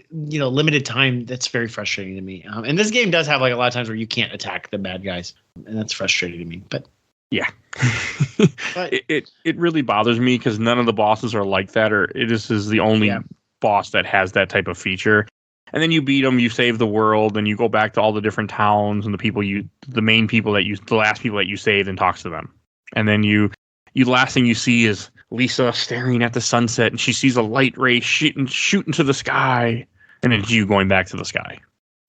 limited time. That's very frustrating to me. And this game does have like a lot of times where you can't attack the bad guys, and that's frustrating to me. But yeah, but it really bothers me because none of the bosses are like that, or this is the only boss that has that type of feature. And then you beat them, you save the world, and you go back to all the different towns and the last people that you saved and talks to them. And then the last thing you see is Lisa staring at the sunset, and she sees a light ray shoot into the sky, and it's you going back to the sky,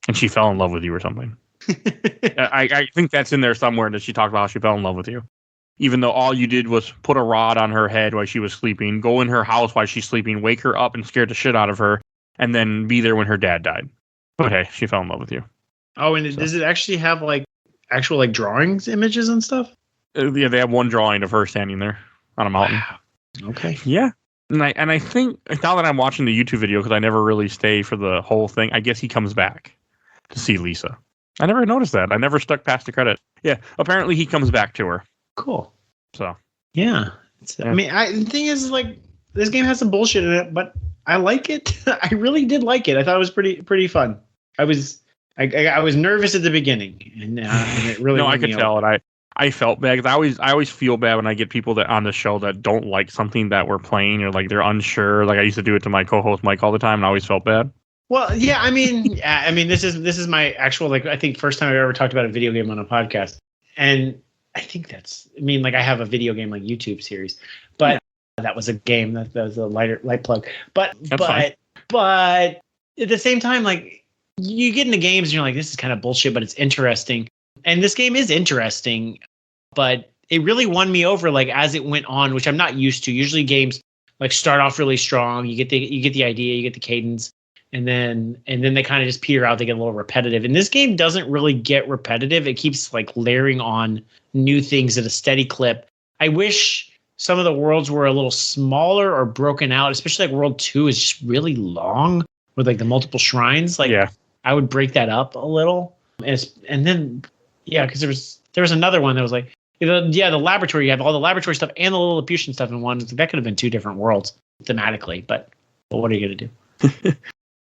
and she fell in love with you or something. I think that's in there somewhere that she talked about how she fell in love with you, even though all you did was put a rod on her head while she was sleeping, go in her house while she's sleeping, wake her up and scare the shit out of her, and then be there when her dad died. But hey, she fell in love with you. Oh, and does it actually have like actual like drawings, images, and stuff? Yeah, they have one drawing of her standing there on a mountain. Wow. Okay. Yeah. And I think now that I'm watching the YouTube video, because I never really stay for the whole thing, I guess he comes back to see Lisa. I never noticed that. I never stuck past the credit. Yeah. Apparently he comes back to her. Cool. So. Yeah. I mean, the thing is, like, this game has some bullshit in it, but I like it. I really did like it. I thought it was pretty fun. I was nervous at the beginning, and it really. No, I could tell, and I felt bad because I always feel bad when I get people that on the show that don't like something that we're playing, or like they're unsure. Like I used to do it to my co-host Mike all the time, and I always felt bad. Well, yeah, I mean, this is my actual, like, I think first time I've ever talked about a video game on a podcast, and I think I have a video game like YouTube series, but that was a game that was a light plug, but at the same time, like, you get into games and you're like, this is kind of bullshit, but it's interesting, and this game is interesting, but it really won me over, like, as it went on, which I'm not used to. Usually games like start off really strong, you get the idea, you get the cadence, and then they kind of just peter out. They get a little repetitive. And this game doesn't really get repetitive. It keeps like layering on new things at a steady clip. I wish some of the worlds were a little smaller or broken out, especially like World 2 is just really long with like the multiple shrines. Like, I would break that up a little. And then, because there was another one that was like, the laboratory. You have all the laboratory stuff and the Lilliputian stuff in one. That could have been two different worlds thematically, but what are you going to do?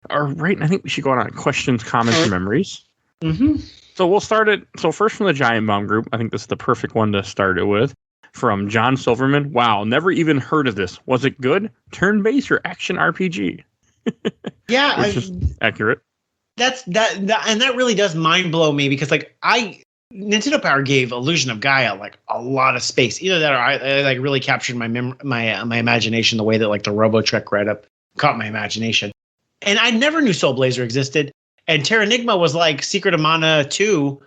All right, I think we should go on questions, comments, and memories. Mm-hmm. So we'll start it. So first from the Giant Bomb group, I think this is the perfect one to start it with. From John Silverman. Wow, never even heard of this. Was it good? Turn-based or action RPG? Yeah, which is accurate. That's that, and that really does mind blow me because like Nintendo Power gave Illusion of Gaia like a lot of space. Either that or I like really captured my imagination the way that like the Robotrek write-up caught my imagination. And I never knew Soulblazer existed. And Terranigma was like Secret of Mana 2,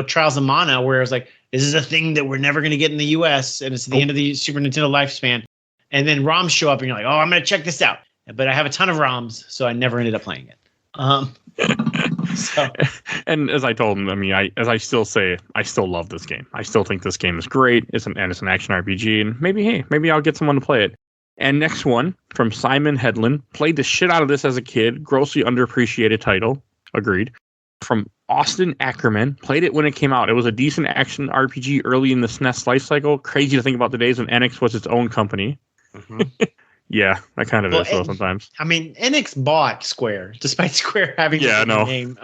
Trials of Mana, where it was like, this is a thing that we're never going to get in the US, and it's the end of the Super Nintendo lifespan. And then ROMs show up, and you're like, oh, I'm going to check this out. But I have a ton of ROMs, so I never ended up playing it. And as I told him, I mean, as I still say, I still love this game. I still think this game is great. It's an action RPG, and maybe I'll get someone to play it. And next one from Simon Headland. Played the shit out of this as a kid. Grossly underappreciated title. Agreed. From Austin Ackerman. Played it when it came out. It was a decent action RPG early in the SNES life cycle. Crazy to think about the days when NX was its own company. Mm-hmm. Yeah, that kind of is though sometimes. I mean, NX bought Square, despite Square having the name.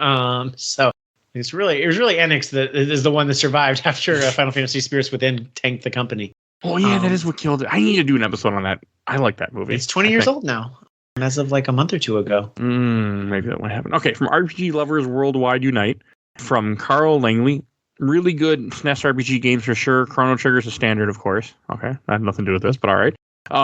So It was really Enix that is the one that survived after Final Fantasy Spirits Within tanked the company. Oh yeah, that is what killed it. I need to do an episode on that. I like that movie. It's 20 years old now, as of like a month or two ago. Maybe that won't happen. Okay, from RPG Lovers Worldwide Unite, from Carl Langley. Really good SNES RPG games for sure. Chrono Trigger's a standard, of course. Okay, that had nothing to do with this, but all right.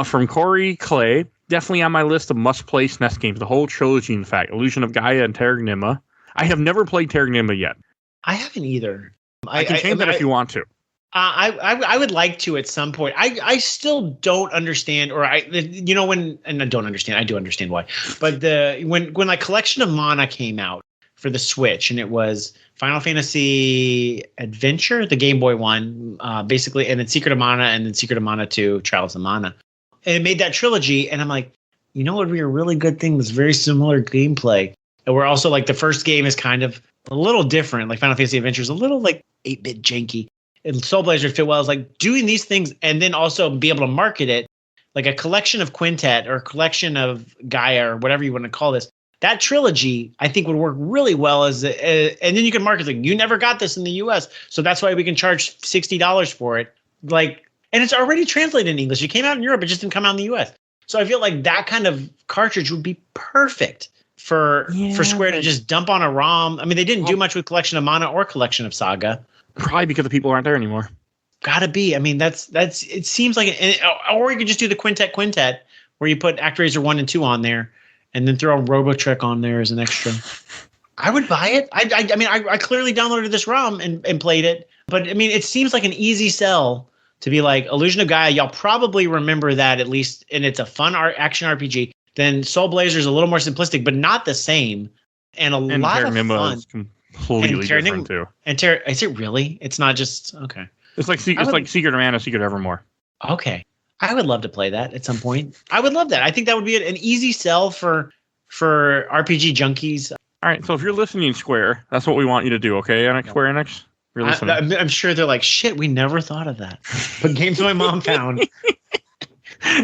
From Corey Clay, definitely on my list of must-play SNES games. The whole trilogy, in fact. Illusion of Gaia and Terra Nymma. I have never played Terra Nymma yet. I haven't either. I can change that if you want to. I would like to at some point. I still don't understand, or I do understand. I do understand why. But when like Collection of Mana came out for the Switch, and it was Final Fantasy Adventure, the Game Boy one, basically, and then Secret of Mana, and then Secret of Mana 2, Trials of Mana. And it made that trilogy, and I'm like, you know what would be a really good thing was very similar gameplay. And we're also like the first game is kind of a little different, like Final Fantasy Adventure is a little like 8-bit janky. And Soulblazer fit well. Is like doing these things and then also be able to market it like a collection of Quintet or a collection of Gaia or whatever you want to call this. That trilogy, I think, would work really well and then you can market like you never got this in the U.S., so that's why we can charge $60 for it. Like, and it's already translated in English. It came out in Europe, it just didn't come out in the U.S. So I feel like that kind of cartridge would be perfect for Square to just dump on a ROM. I mean, they didn't do much with Collection of Mana or Collection of Saga. Probably because the people aren't there anymore. Gotta be. I mean, that's. It seems like, or you could just do the Quintet, where you put ActRaiser 1 and 2 on there, and then throw a RoboTrek on there as an extra. I would buy it. I mean, I clearly downloaded this ROM and played it, but I mean, it seems like an easy sell to be like Illusion of Gaia. Y'all probably remember that at least, and it's a fun action RPG. Then Soulblazer is a little more simplistic, but not the same, and lot of fun. Completely different too. And Terra, is it really? It's not just okay. It's like Secret of Mana, Secret of Evermore. Okay, I would love to play that at some point. I would love that. I think that would be an easy sell for RPG junkies. All right, so if you're listening, Square, that's what we want you to do. Okay, Square Enix, you're listening. I'm sure they're like, shit, we never thought of that. But games my mom found.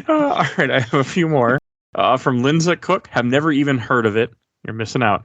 All right, I have a few more. From Linza Cook, have never even heard of it. You're missing out.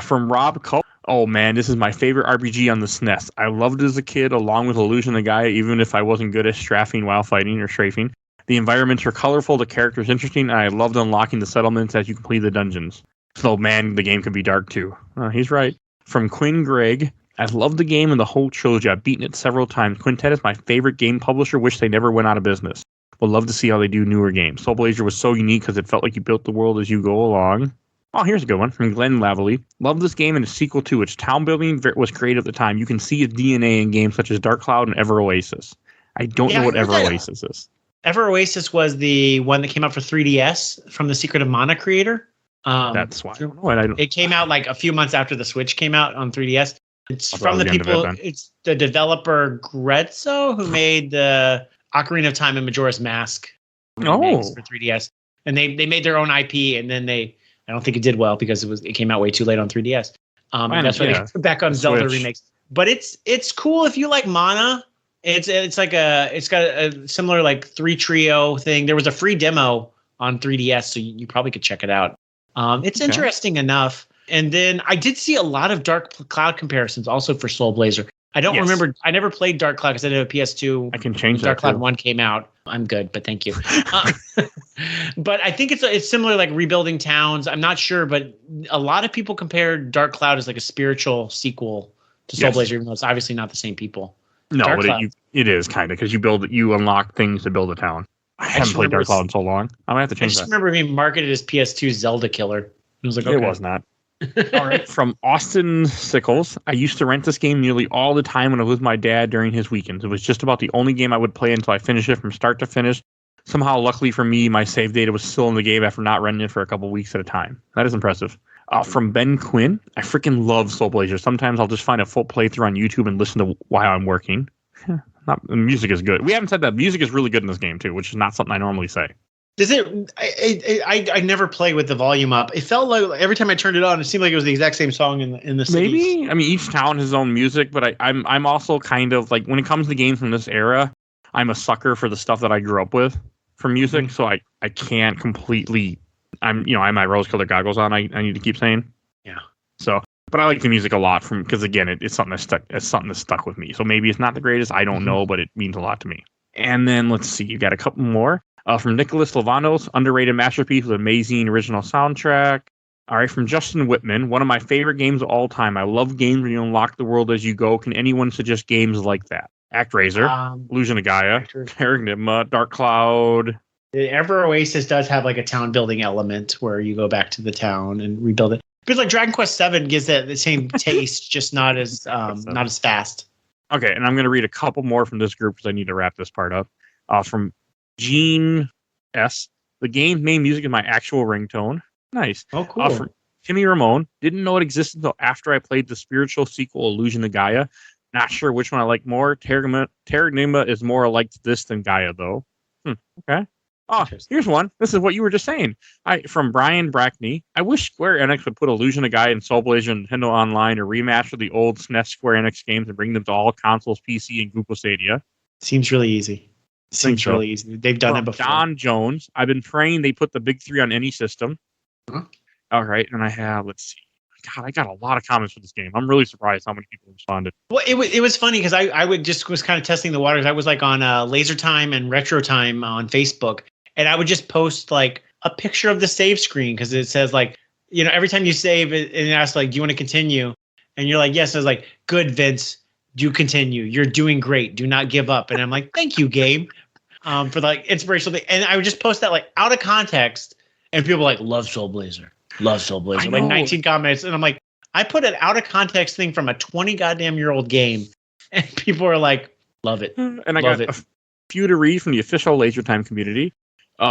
From Rob Coe. Oh man, this is my favorite RPG on the SNES. I loved it as a kid, along with Illusion of Gaia, even if I wasn't good at strafing while fighting or strafing. The environments are colorful, the characters interesting, and I loved unlocking the settlements as you complete the dungeons. So man, the game could be dark too. He's right. From Quinn Gregg, I love the game and the whole trilogy. I've beaten it several times. Quintet is my favorite game publisher. Wish they never went out of business. Would love to see how they do newer games. Soulblazer was so unique because it felt like you built the world as you go along. Oh, here's a good one from Glenn Lavely. Love this game and a sequel to its town building was great at the time. You can see his DNA in games such as Dark Cloud and Ever Oasis. I don't know what Ever Oasis is. Ever Oasis was the one that came out for 3DS from the Secret of Mana creator. That's why I don't know. It came out like a few months after the Switch came out on 3DS. It's from the people. It's the developer Grezzo who made the Ocarina of Time and Majora's Mask for 3DS, and they made their own IP, and then I don't think it did well because it came out way too late on 3DS. And that's why they put back on Zelda remakes. But it's cool if you like Mana. It's got a similar like 3 trio thing. There was a free demo on 3DS, so you probably could check it out. It's interesting enough. And then I did see a lot of Dark Cloud comparisons also for Soulblazer. I don't remember. I never played Dark Cloud because I didn't have a PS2. I can change that. Dark Cloud 1 came out. I'm good, but thank you. But I think it's similar, like rebuilding towns. I'm not sure, but a lot of people compare Dark Cloud as like a spiritual sequel to Soulblazer, even though it's obviously not the same people. No, but it is kind of because you unlock things to build a town. I haven't played Dark Cloud in so long. I'm gonna have to change that. I just remember being marketed as PS2 Zelda killer. It was like, okay. It was not. All right. From Austin Sickles, I used to rent this game nearly all the time when I was with my dad during his weekends. It was just about the only game I would play until I finished it from start to finish. Somehow, luckily for me, my save data was still in the game after not renting it for a couple weeks at a time. That is impressive. From Ben Quinn, I freaking love Soulblazer. Sometimes I'll just find a full playthrough on YouTube and listen to while I'm working. The music is good. We haven't said that. Music is really good in this game, too, which is not something I normally say. Does it? I never play with the volume up. It felt like every time I turned it on, it seemed like it was the exact same song in the cities. Maybe. I mean, each town has its own music, but I'm also kind of like when it comes to games from this era, I'm a sucker for the stuff that I grew up with for music. So I can't completely. I have my rose-colored goggles on. I need to keep saying. Yeah. So But I like the music a lot because again, it's something that stuck with me. So maybe it's not the greatest. I don't know, but it means a lot to me. And then let's see, you got a couple more from Nicholas Lovanos, underrated masterpiece with amazing original soundtrack. All right, from Justin Whitman, one of my favorite games of all time. I love games where you unlock the world as you go. Can anyone suggest games like that? ActRaiser, Illusion of Gaia, Terranigma, Dark Cloud. Ever Oasis does have like a town building element where you go back to the town and rebuild it. But like Dragon Quest VII gives that the same taste, just not as fast. Okay, and I'm going to read a couple more from this group because I need to wrap this part up. From Gene S. The game's main music is my actual ringtone. Nice. Oh, cool. From Timmy Ramone. Didn't know it existed until after I played the spiritual sequel, Illusion of Gaia. Not sure which one I like more. Terranigma is more alike to this than Gaia, though. Okay. Oh, here's one. This is what you were just saying. From Brian Brackney. I wish Square Enix would put Illusion of Gaia and Soulblazer and Nintendo Online or remaster the old SNES Square Enix games and bring them to all consoles, PC, and Google Stadia. Seems really easy. Really easy. They've done it before. Don Jones. I've been praying they put the big three on any system. Huh? All right, and I have, let's see. God, I got a lot of comments for this game. I'm really surprised how many people responded. Well, it was funny because I was kind of testing the waters. I was like on Laser Time and Retro Time on Facebook. And I would just post like a picture of the save screen because it says like, every time you save it and it asks like, do you want to continue? And you're like, yes. I was like, good, Vince, do continue. You're doing great. Do not give up. And I'm like, thank you, Gabe, for like inspirational thing. And I would just post that like out of context. And people were like, love Soulblazer. Like 19 comments. And I'm like, I put an out of context thing from a 20 goddamn year old game. And people are like, love it. And I got a few to read from the official Laser Time community.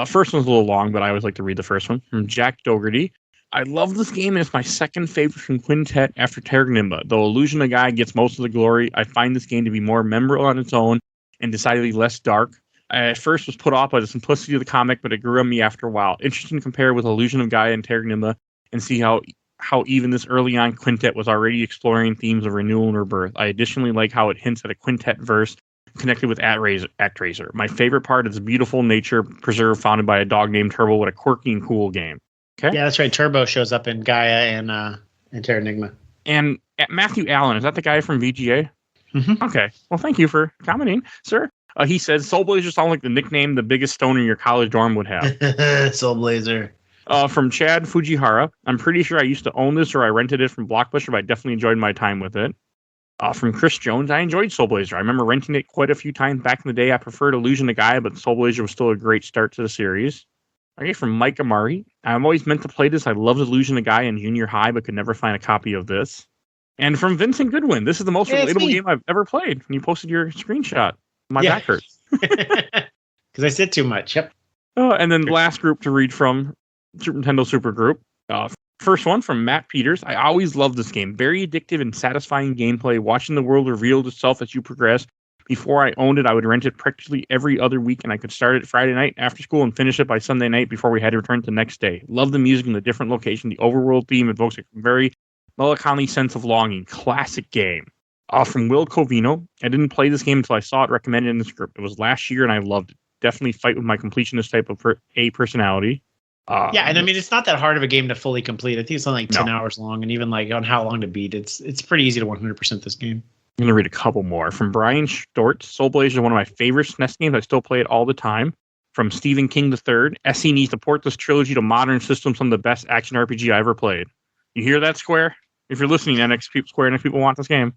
First one's a little long, but I always like to read the first one. From Jack Dougherty. I love this game, and it's my second favorite from Quintet after Terranigma. Though Illusion of Gaia gets most of the glory, I find this game to be more memorable on its own and decidedly less dark. I at first was put off by the simplicity of the comic, but it grew on me after a while. Interesting to compare with Illusion of Gaia and Terranigma and see how even this early on Quintet was already exploring themes of renewal and rebirth. I additionally like how it hints at a Quintet verse connected with ActRaiser. My favorite part is the beautiful nature preserve founded by a dog named Turbo. What a quirky and cool game. Okay. Yeah, that's right. Turbo shows up in Gaia and Terranigma. And Matthew Allen, is that the guy from VGA? Mm-hmm. Okay. Well, thank you for commenting, sir. He says Soulblazer sounds like the nickname the biggest stoner in your college dorm would have. Soulblazer. From Chad Fujihara. I'm pretty sure I used to own this or I rented it from Blockbuster, but I definitely enjoyed my time with it. From Chris Jones, I enjoyed Soulblazer. I remember renting it quite a few times back in the day. I preferred Illusion of Gaia, but Soulblazer was still a great start to the series. Okay, from Mike Amari. I'm always meant to play this. I loved Illusion of Gaia in junior high, but could never find a copy of this. And from Vincent Goodwin, this is the most relatable game I've ever played. And you posted your screenshot. My back hurts. Because I said too much. Yep. And then last group to read from Super Nintendo Super Group. First one from Matt Peters. I always loved this game. Very addictive and satisfying gameplay. Watching the world reveal itself as you progress. Before I owned it, I would rent it practically every other week, and I could start it Friday night after school and finish it by Sunday night before we had to return the next day. Love the music and the different location. The overworld theme evokes a very melancholy sense of longing. Classic game. From Will Covino. I didn't play this game until I saw it recommended in this group. It was last year, and I loved it. Definitely fight with my completionist type of personality. Yeah, and I mean, it's not that hard of a game to fully complete. I think it's only like 10 hours long, and even like on how long to beat, it's pretty easy to 100% this game. I'm going to read a couple more. From Brian Stortz, Soulblazer is one of my favorite SNES games. I still play it all the time. From Stephen King III, SE needs to port this trilogy to modern systems, some of the best action RPG I ever played. You hear that, Square? If you're listening, Square Enix people want this game.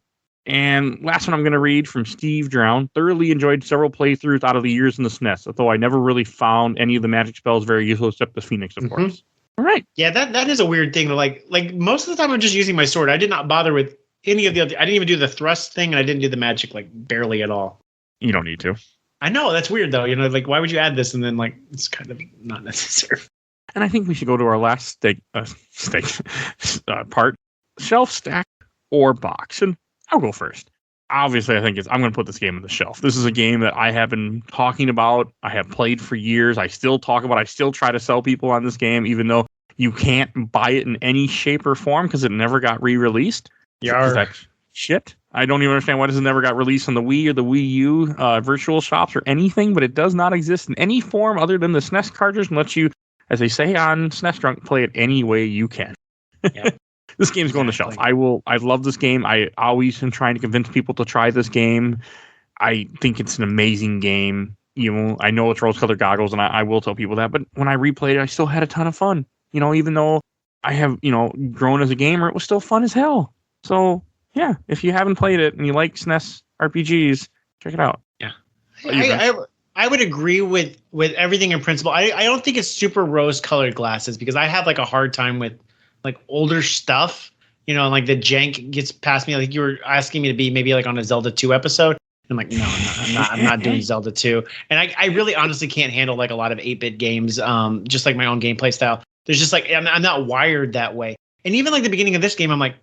And last one I'm going to read from Steve Drown. Thoroughly enjoyed several playthroughs out of the years in the SNES, although I never really found any of the magic spells very useful except the Phoenix, of course. All right. Yeah, that is a weird thing. Like most of the time I'm just using my sword. I did not bother with any of the other. I didn't even do the thrust thing, and I didn't do the magic like barely at all. You don't need to. I know, that's weird though. Like why would you add this and then like it's kind of not necessary. And I think we should go to our last part. Shelf, stack, or box. And I'll go first. Obviously, I think I'm going to put this game on the shelf. This is a game that I have been talking about. I have played for years. I still talk about. I still try to sell people on this game, even though you can't buy it in any shape or form because it never got re-released. Yeah, that's shit. I don't even understand why this never got released on the Wii or the Wii U virtual shops or anything, but it does not exist in any form other than the SNES cartridge and lets you, as they say on SNES Drunk, play it any way you can. Yeah. This game's going to shelf. I love this game. I always am trying to convince people to try this game. I think it's an amazing game. I know it's rose-colored goggles, and I will tell people that. But when I replayed it, I still had a ton of fun. Even though I have, grown as a gamer, it was still fun as hell. So, yeah, if you haven't played it and you like SNES RPGs, check it out. Yeah. I would agree with everything in principle. I don't think it's super rose-colored glasses because I have like a hard time with like older stuff, like the jank gets past me. Like you were asking me to be maybe like on a Zelda 2 episode. I'm like, no, I'm not doing Zelda 2. And I really honestly can't handle like a lot of 8-bit games, just like my own gameplay style. There's just like, I'm not wired that way. And even like the beginning of this game, I'm like,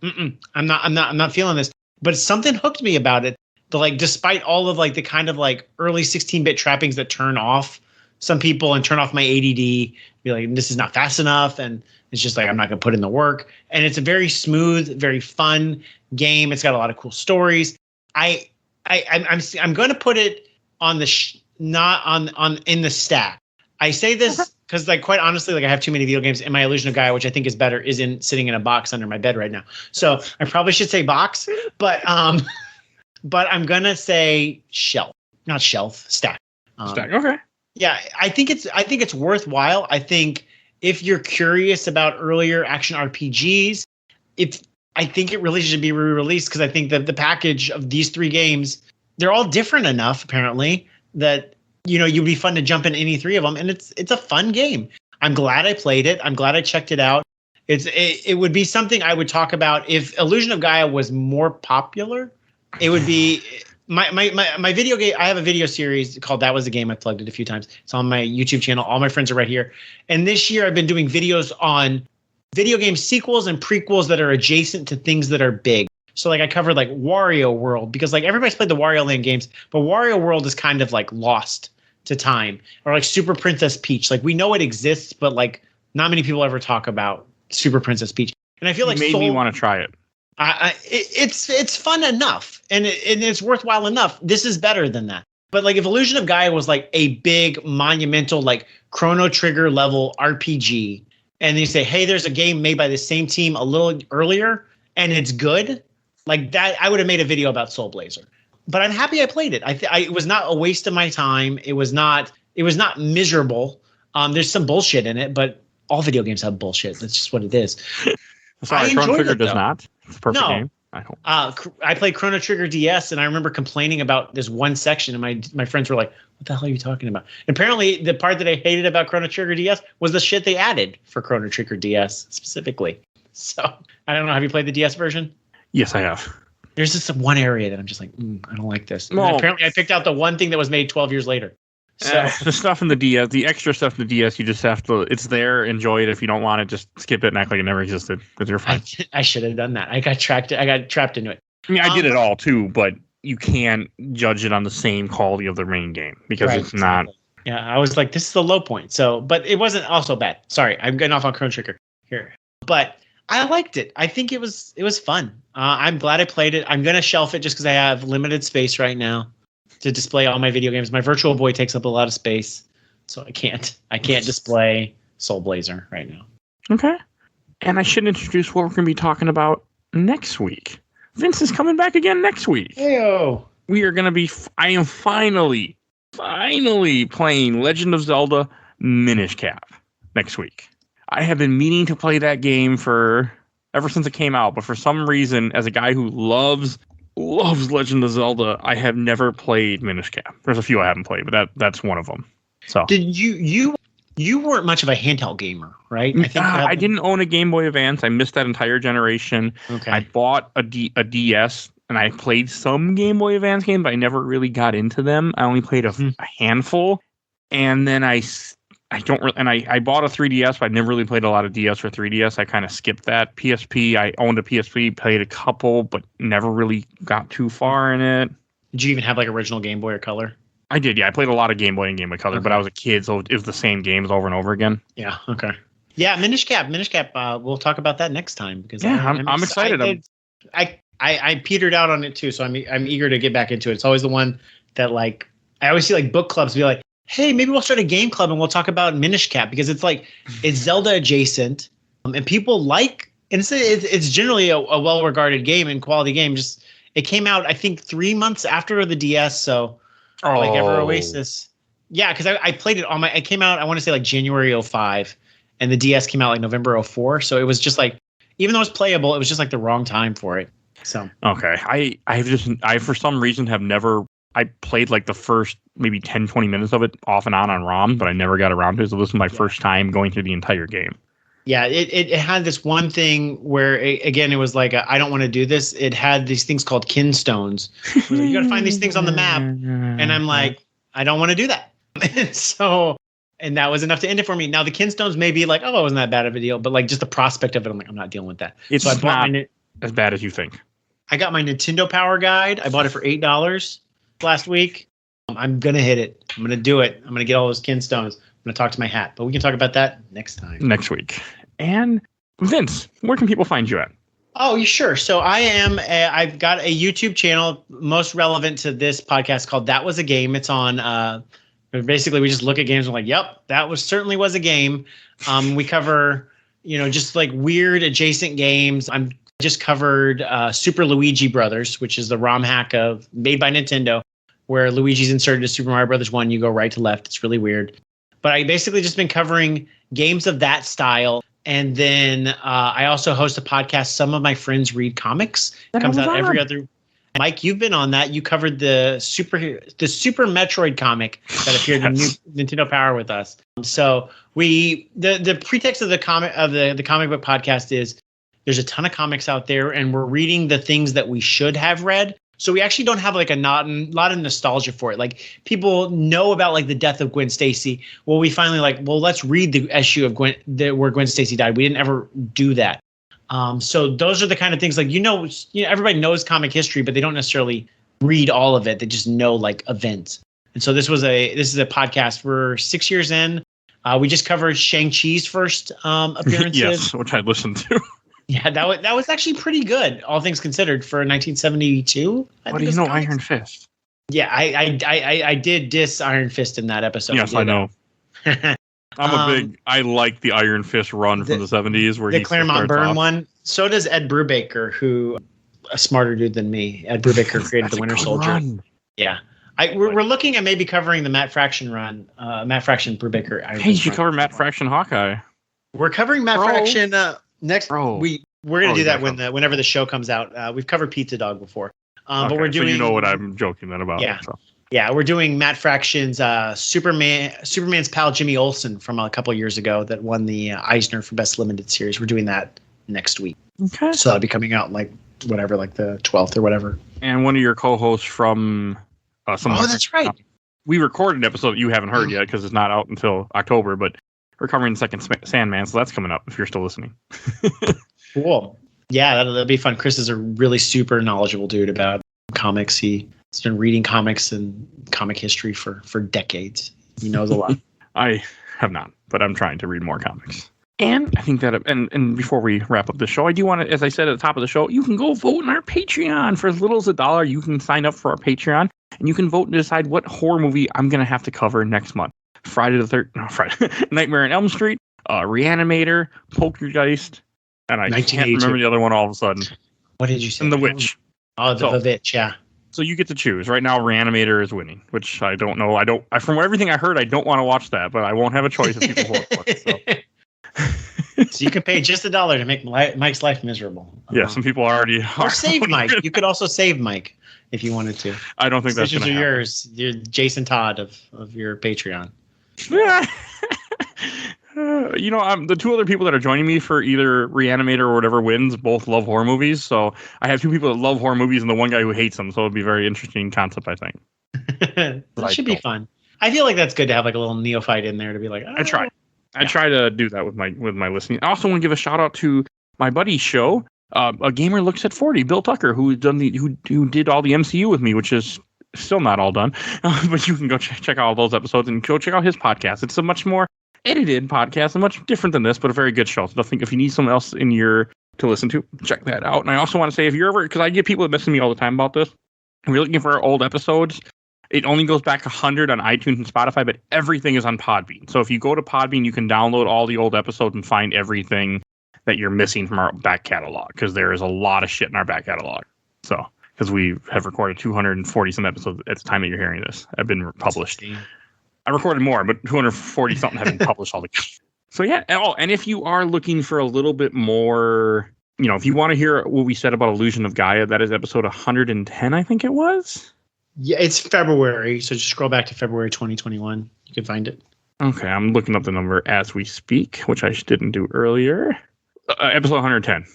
I'm not feeling this. But something hooked me about it. Like, despite all of like the kind of like early 16-bit trappings that turn off some people and turn off my ADD, be like, this is not fast enough. And it's just like, I'm not going to put in the work. And it's a very smooth, very fun game. It's got a lot of cool stories. I'm going to put it on the not on in the stack. I say this because, like, quite honestly, like I have too many video games, and my Illusion of Gaia, which I think is better, is sitting in a box under my bed right now. So I probably should say box, but I'm gonna say shelf, not shelf, stack. Stack. Okay. Yeah, I think it's worthwhile. I think if you're curious about earlier action RPGs, I think it really should be re-released because I think that the package of these 3 games, they're all different enough apparently that you'd be fun to jump in any 3 of them, and it's a fun game. I'm glad I played it. I'm glad I checked it out. It would be something I would talk about if Illusion of Gaia was more popular. It would be my video game. I have a video series called That Was the Game. I plugged it a few times. It's on my YouTube channel. All my friends are right here. And this year I've been doing videos on video game sequels and prequels that are adjacent to things that are big. So like I covered like Wario World because like everybody's played the Wario Land games, but Wario World is kind of like lost to time. Or like Super Princess Peach. Like we know it exists, but like not many people ever talk about Super Princess Peach. And I feel like it made me want to try it. It's fun enough and it's worthwhile enough. This is better than that. But like if Illusion of Gaia was like a big monumental like Chrono Trigger level RPG, and you say, hey, there's a game made by the same team a little earlier and it's good, like that, I would have made a video about Soulblazer. But I'm happy I played it. It was not a waste of my time. It was not miserable. There's some bullshit in it, but all video games have bullshit. That's just what it is. Sorry, Chrono Trigger does not. It's a perfect game. I hope. I played Chrono Trigger DS, and I remember complaining about this one section, and my friends were like, what the hell are you talking about? And apparently, the part that I hated about Chrono Trigger DS was the shit they added for Chrono Trigger DS specifically. So, I don't know. Have you played the DS version? Yes, I have. There's just one area that I'm just like, I don't like this. And apparently, I picked out the one thing that was made 12 years later. So the stuff in the DS, the extra stuff in the DS, you just have to. It's there. Enjoy it. If you don't want it, just skip it and act like it never existed because you're fine. I should have done that. I got trapped into it. I mean, I did it all too, but you can't judge it on the same quality of the main game because it's not. Yeah, I was like, this is the low point. So, but it wasn't also bad. Sorry, I'm getting off on Chrono Trigger here, but I liked it. I think it was fun. I'm glad I played it. I'm gonna shelf it just because I have limited space right now to display all my video games. My Virtual Boy takes up a lot of space, so I can't display Soulblazer right now. Okay. And I should introduce what we're going to be talking about next week. Vince is coming back again next week. Heyo. We are going to be, I am finally playing Legend of Zelda Minish Cap next week. I have been meaning to play that game ever since it came out, but for some reason, as a guy who loves Legend of Zelda, I have never played Minish Cap. There's a few I haven't played, but that's one of them. So did you weren't much of a handheld gamer, right? I didn't own a Game Boy Advance. I missed that entire generation. Okay. I bought a DS and I played some Game Boy Advance games, but I never really got into them. I only played a handful, and then I bought a 3DS, but I never really played a lot of DS or 3DS. I kind of skipped that. PSP, I owned a PSP, played a couple, but never really got too far in it. Did you even have like original Game Boy or Color? I did, yeah. I played a lot of Game Boy and Game Boy Color, but I was a kid, so it was the same games over and over again. Yeah, okay. Yeah, Minish Cap. We'll talk about that next time because I'm excited. I petered out on it too, so I'm eager to get back into it. It's always the one that like I always see like book clubs be like, hey, maybe we'll start a game club and we'll talk about Minish Cap because it's like it's Zelda adjacent, and people like And it's generally a well-regarded game and quality game. Just it came out, I think, 3 months after the DS. So like Ever Oasis. Yeah, because I played it on it came out, I want to say like January 05, and the DS came out like November 04. So it was just like, even though it's playable, it was just like the wrong time for it. So okay, I for some reason have never. I played like the first maybe 10, 20 minutes of it off and on ROM, but I never got around to it. So this was my first time going through the entire game. Yeah, it had this one thing where, again, it was like, I don't want to do this. It had these things called kinstones. It was like, you got to find these things on the map. And I'm like, I don't want to do that. And that was enough to end it for me. Now, the kinstones may be like, oh, it wasn't that bad of a deal. But like just the prospect of it, I'm like, I'm not dealing with that. It's so I bought not as bad as you think. I got my Nintendo Power Guide. I bought it for $8 last week. I'm going to hit it. I'm going to do it. I'm going to get all those kinstones. I'm going to talk to my hat. But we can talk about that next time. Next week. And Vince, where can people find you at? Oh, sure. So I've got a YouTube channel most relevant to this podcast called That Was a Game. It's on, basically we just look at games and we're like, yep, that certainly was a game. We cover, just like weird adjacent games. I'm just covered Super Luigi Brothers, which is the ROM hack made by Nintendo, where Luigi's inserted to Super Mario Brothers 1. You go right to left. It's really weird. But I basically just been covering games of that style. And then I also host a podcast, Some of My Friends Read Comics. It comes out every other. Mike, you've been on that. You covered the Super Metroid comic that appeared in Nintendo Power with us. So the pretext of the comic book podcast is there's a ton of comics out there, and we're reading the things that we should have read. So we actually don't have like a lot of nostalgia for it. Like people know about like the death of Gwen Stacy. Well, we finally let's read the issue of where Gwen Stacy died. We didn't ever do that. So those are the kind of things like, everybody knows comic history, but they don't necessarily read all of it. They just know like events. And so this is a podcast. We're 6 years in. We just covered Shang-Chi's first appearances. Yes, which I listened to. Yeah, that was actually pretty good, all things considered, for 1972. What do you know, Iron Fist? Yeah, I did diss Iron Fist in that episode. Yes, I know. I like the Iron Fist run from the 70s where the Claremont Byrne one. So does Ed Brubaker, who a smarter dude than me. Ed Brubaker created the Winter Soldier. Run. Yeah. We're looking at maybe covering the Matt Fraction run. Matt Fraction Brubaker. Hey, you cover Matt Fraction Hawkeye. We're covering Matt Fraction next. We're gonna do that whenever the show comes out. We've covered Pizza Dog before, but we're doing. So you know what I'm joking then about. Yeah, so. Yeah, we're doing Matt Fraction's Superman's pal Jimmy Olsen from a couple years ago that won the Eisner for Best Limited Series. We're doing that next week. Okay. So that'll be coming out like the 12th or whatever. And one of your co-hosts from that's right. We recorded an episode that you haven't heard yet because it's not out until October, but we're covering the second Sandman, so that's coming up if you're still listening. Cool. Yeah, that'll be fun. Chris is a really super knowledgeable dude about comics. He's been reading comics and comic history for decades. He knows a lot. I have not, but I'm trying to read more comics. And I think that, and before we wrap up the show, I do want to, as I said at the top of the show, you can go vote in our Patreon. For as little as $1, you can sign up for our Patreon, and you can vote and decide what horror movie I'm going to have to cover next month. Nightmare on Elm Street, Reanimator, Poltergeist, and I can't remember the other one all of a sudden. What did you say? And The Witch. Oh, The Witch, yeah. So you get to choose. Right now, Reanimator is winning, which I don't know. From everything I heard, I don't want to watch that, but I won't have a choice if people vote for it. So you can pay just $1 to make Mike's life miserable. Yeah, some people already or save Mike. You could also save Mike if you wanted to. I don't think that's going to happen. Yours. You're Jason Todd of your Patreon. The two other people that are joining me for either Reanimator or whatever wins both love horror movies. So I have two people that love horror movies and the one guy who hates them. So it'd be a very interesting concept, I think. That should be fun. I feel like that's good to have like a little neophyte in there to be like, I try to do that with my listening. I also want to give a shout out to my buddy's show, A Gamer Looks at 40, Bill Tucker, who did all the MCU with me, which is still not all done. But you can go check out all those episodes and go check out his podcast. It's a much more edited podcast and much different than this, but a very good show. So I think if you need someone else to listen to, check that out. And I also want to say, if you're ever, because I get people that message me all the time about this, if you're looking for our old episodes, it only goes back 100 on iTunes and Spotify, but everything is on Podbean. So if you go to Podbean, you can download all the old episodes and find everything that you're missing from our back catalog, because there is a lot of shit in our back catalog. So, because we have recorded 240 some episodes at the time that you're hearing this, have been published. I recorded more, but 240 something have been published altogether. So yeah. And if you are looking for a little bit more, if you want to hear what we said about Illusion of Gaia, that is episode 110, I think it was. Yeah, it's February, so just scroll back to February 2021. You can find it. Okay, I'm looking up the number as we speak, which I didn't do earlier. Episode 110.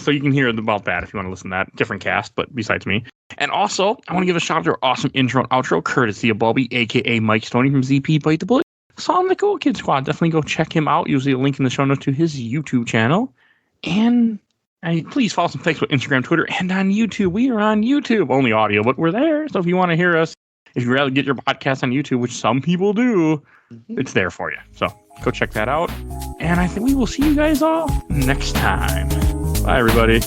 So you can hear about that if you want to listen to that. Different cast, but besides me. And also, I want to give a shout out to our awesome intro and outro, courtesy of Bobby, a.k.a. Mike Stoney from ZP Bite the Bullet. Saw the Cool Kid Squad. Definitely go check him out. Usually a link in the show notes to his YouTube channel. And please follow us on Facebook, Instagram, Twitter, and on YouTube. We are on YouTube. Only audio, but we're there. So if you want to hear us, if you'd rather get your podcast on YouTube, which some people do, it's there for you. So go check that out. And I think we will see you guys all next time. Bye, everybody.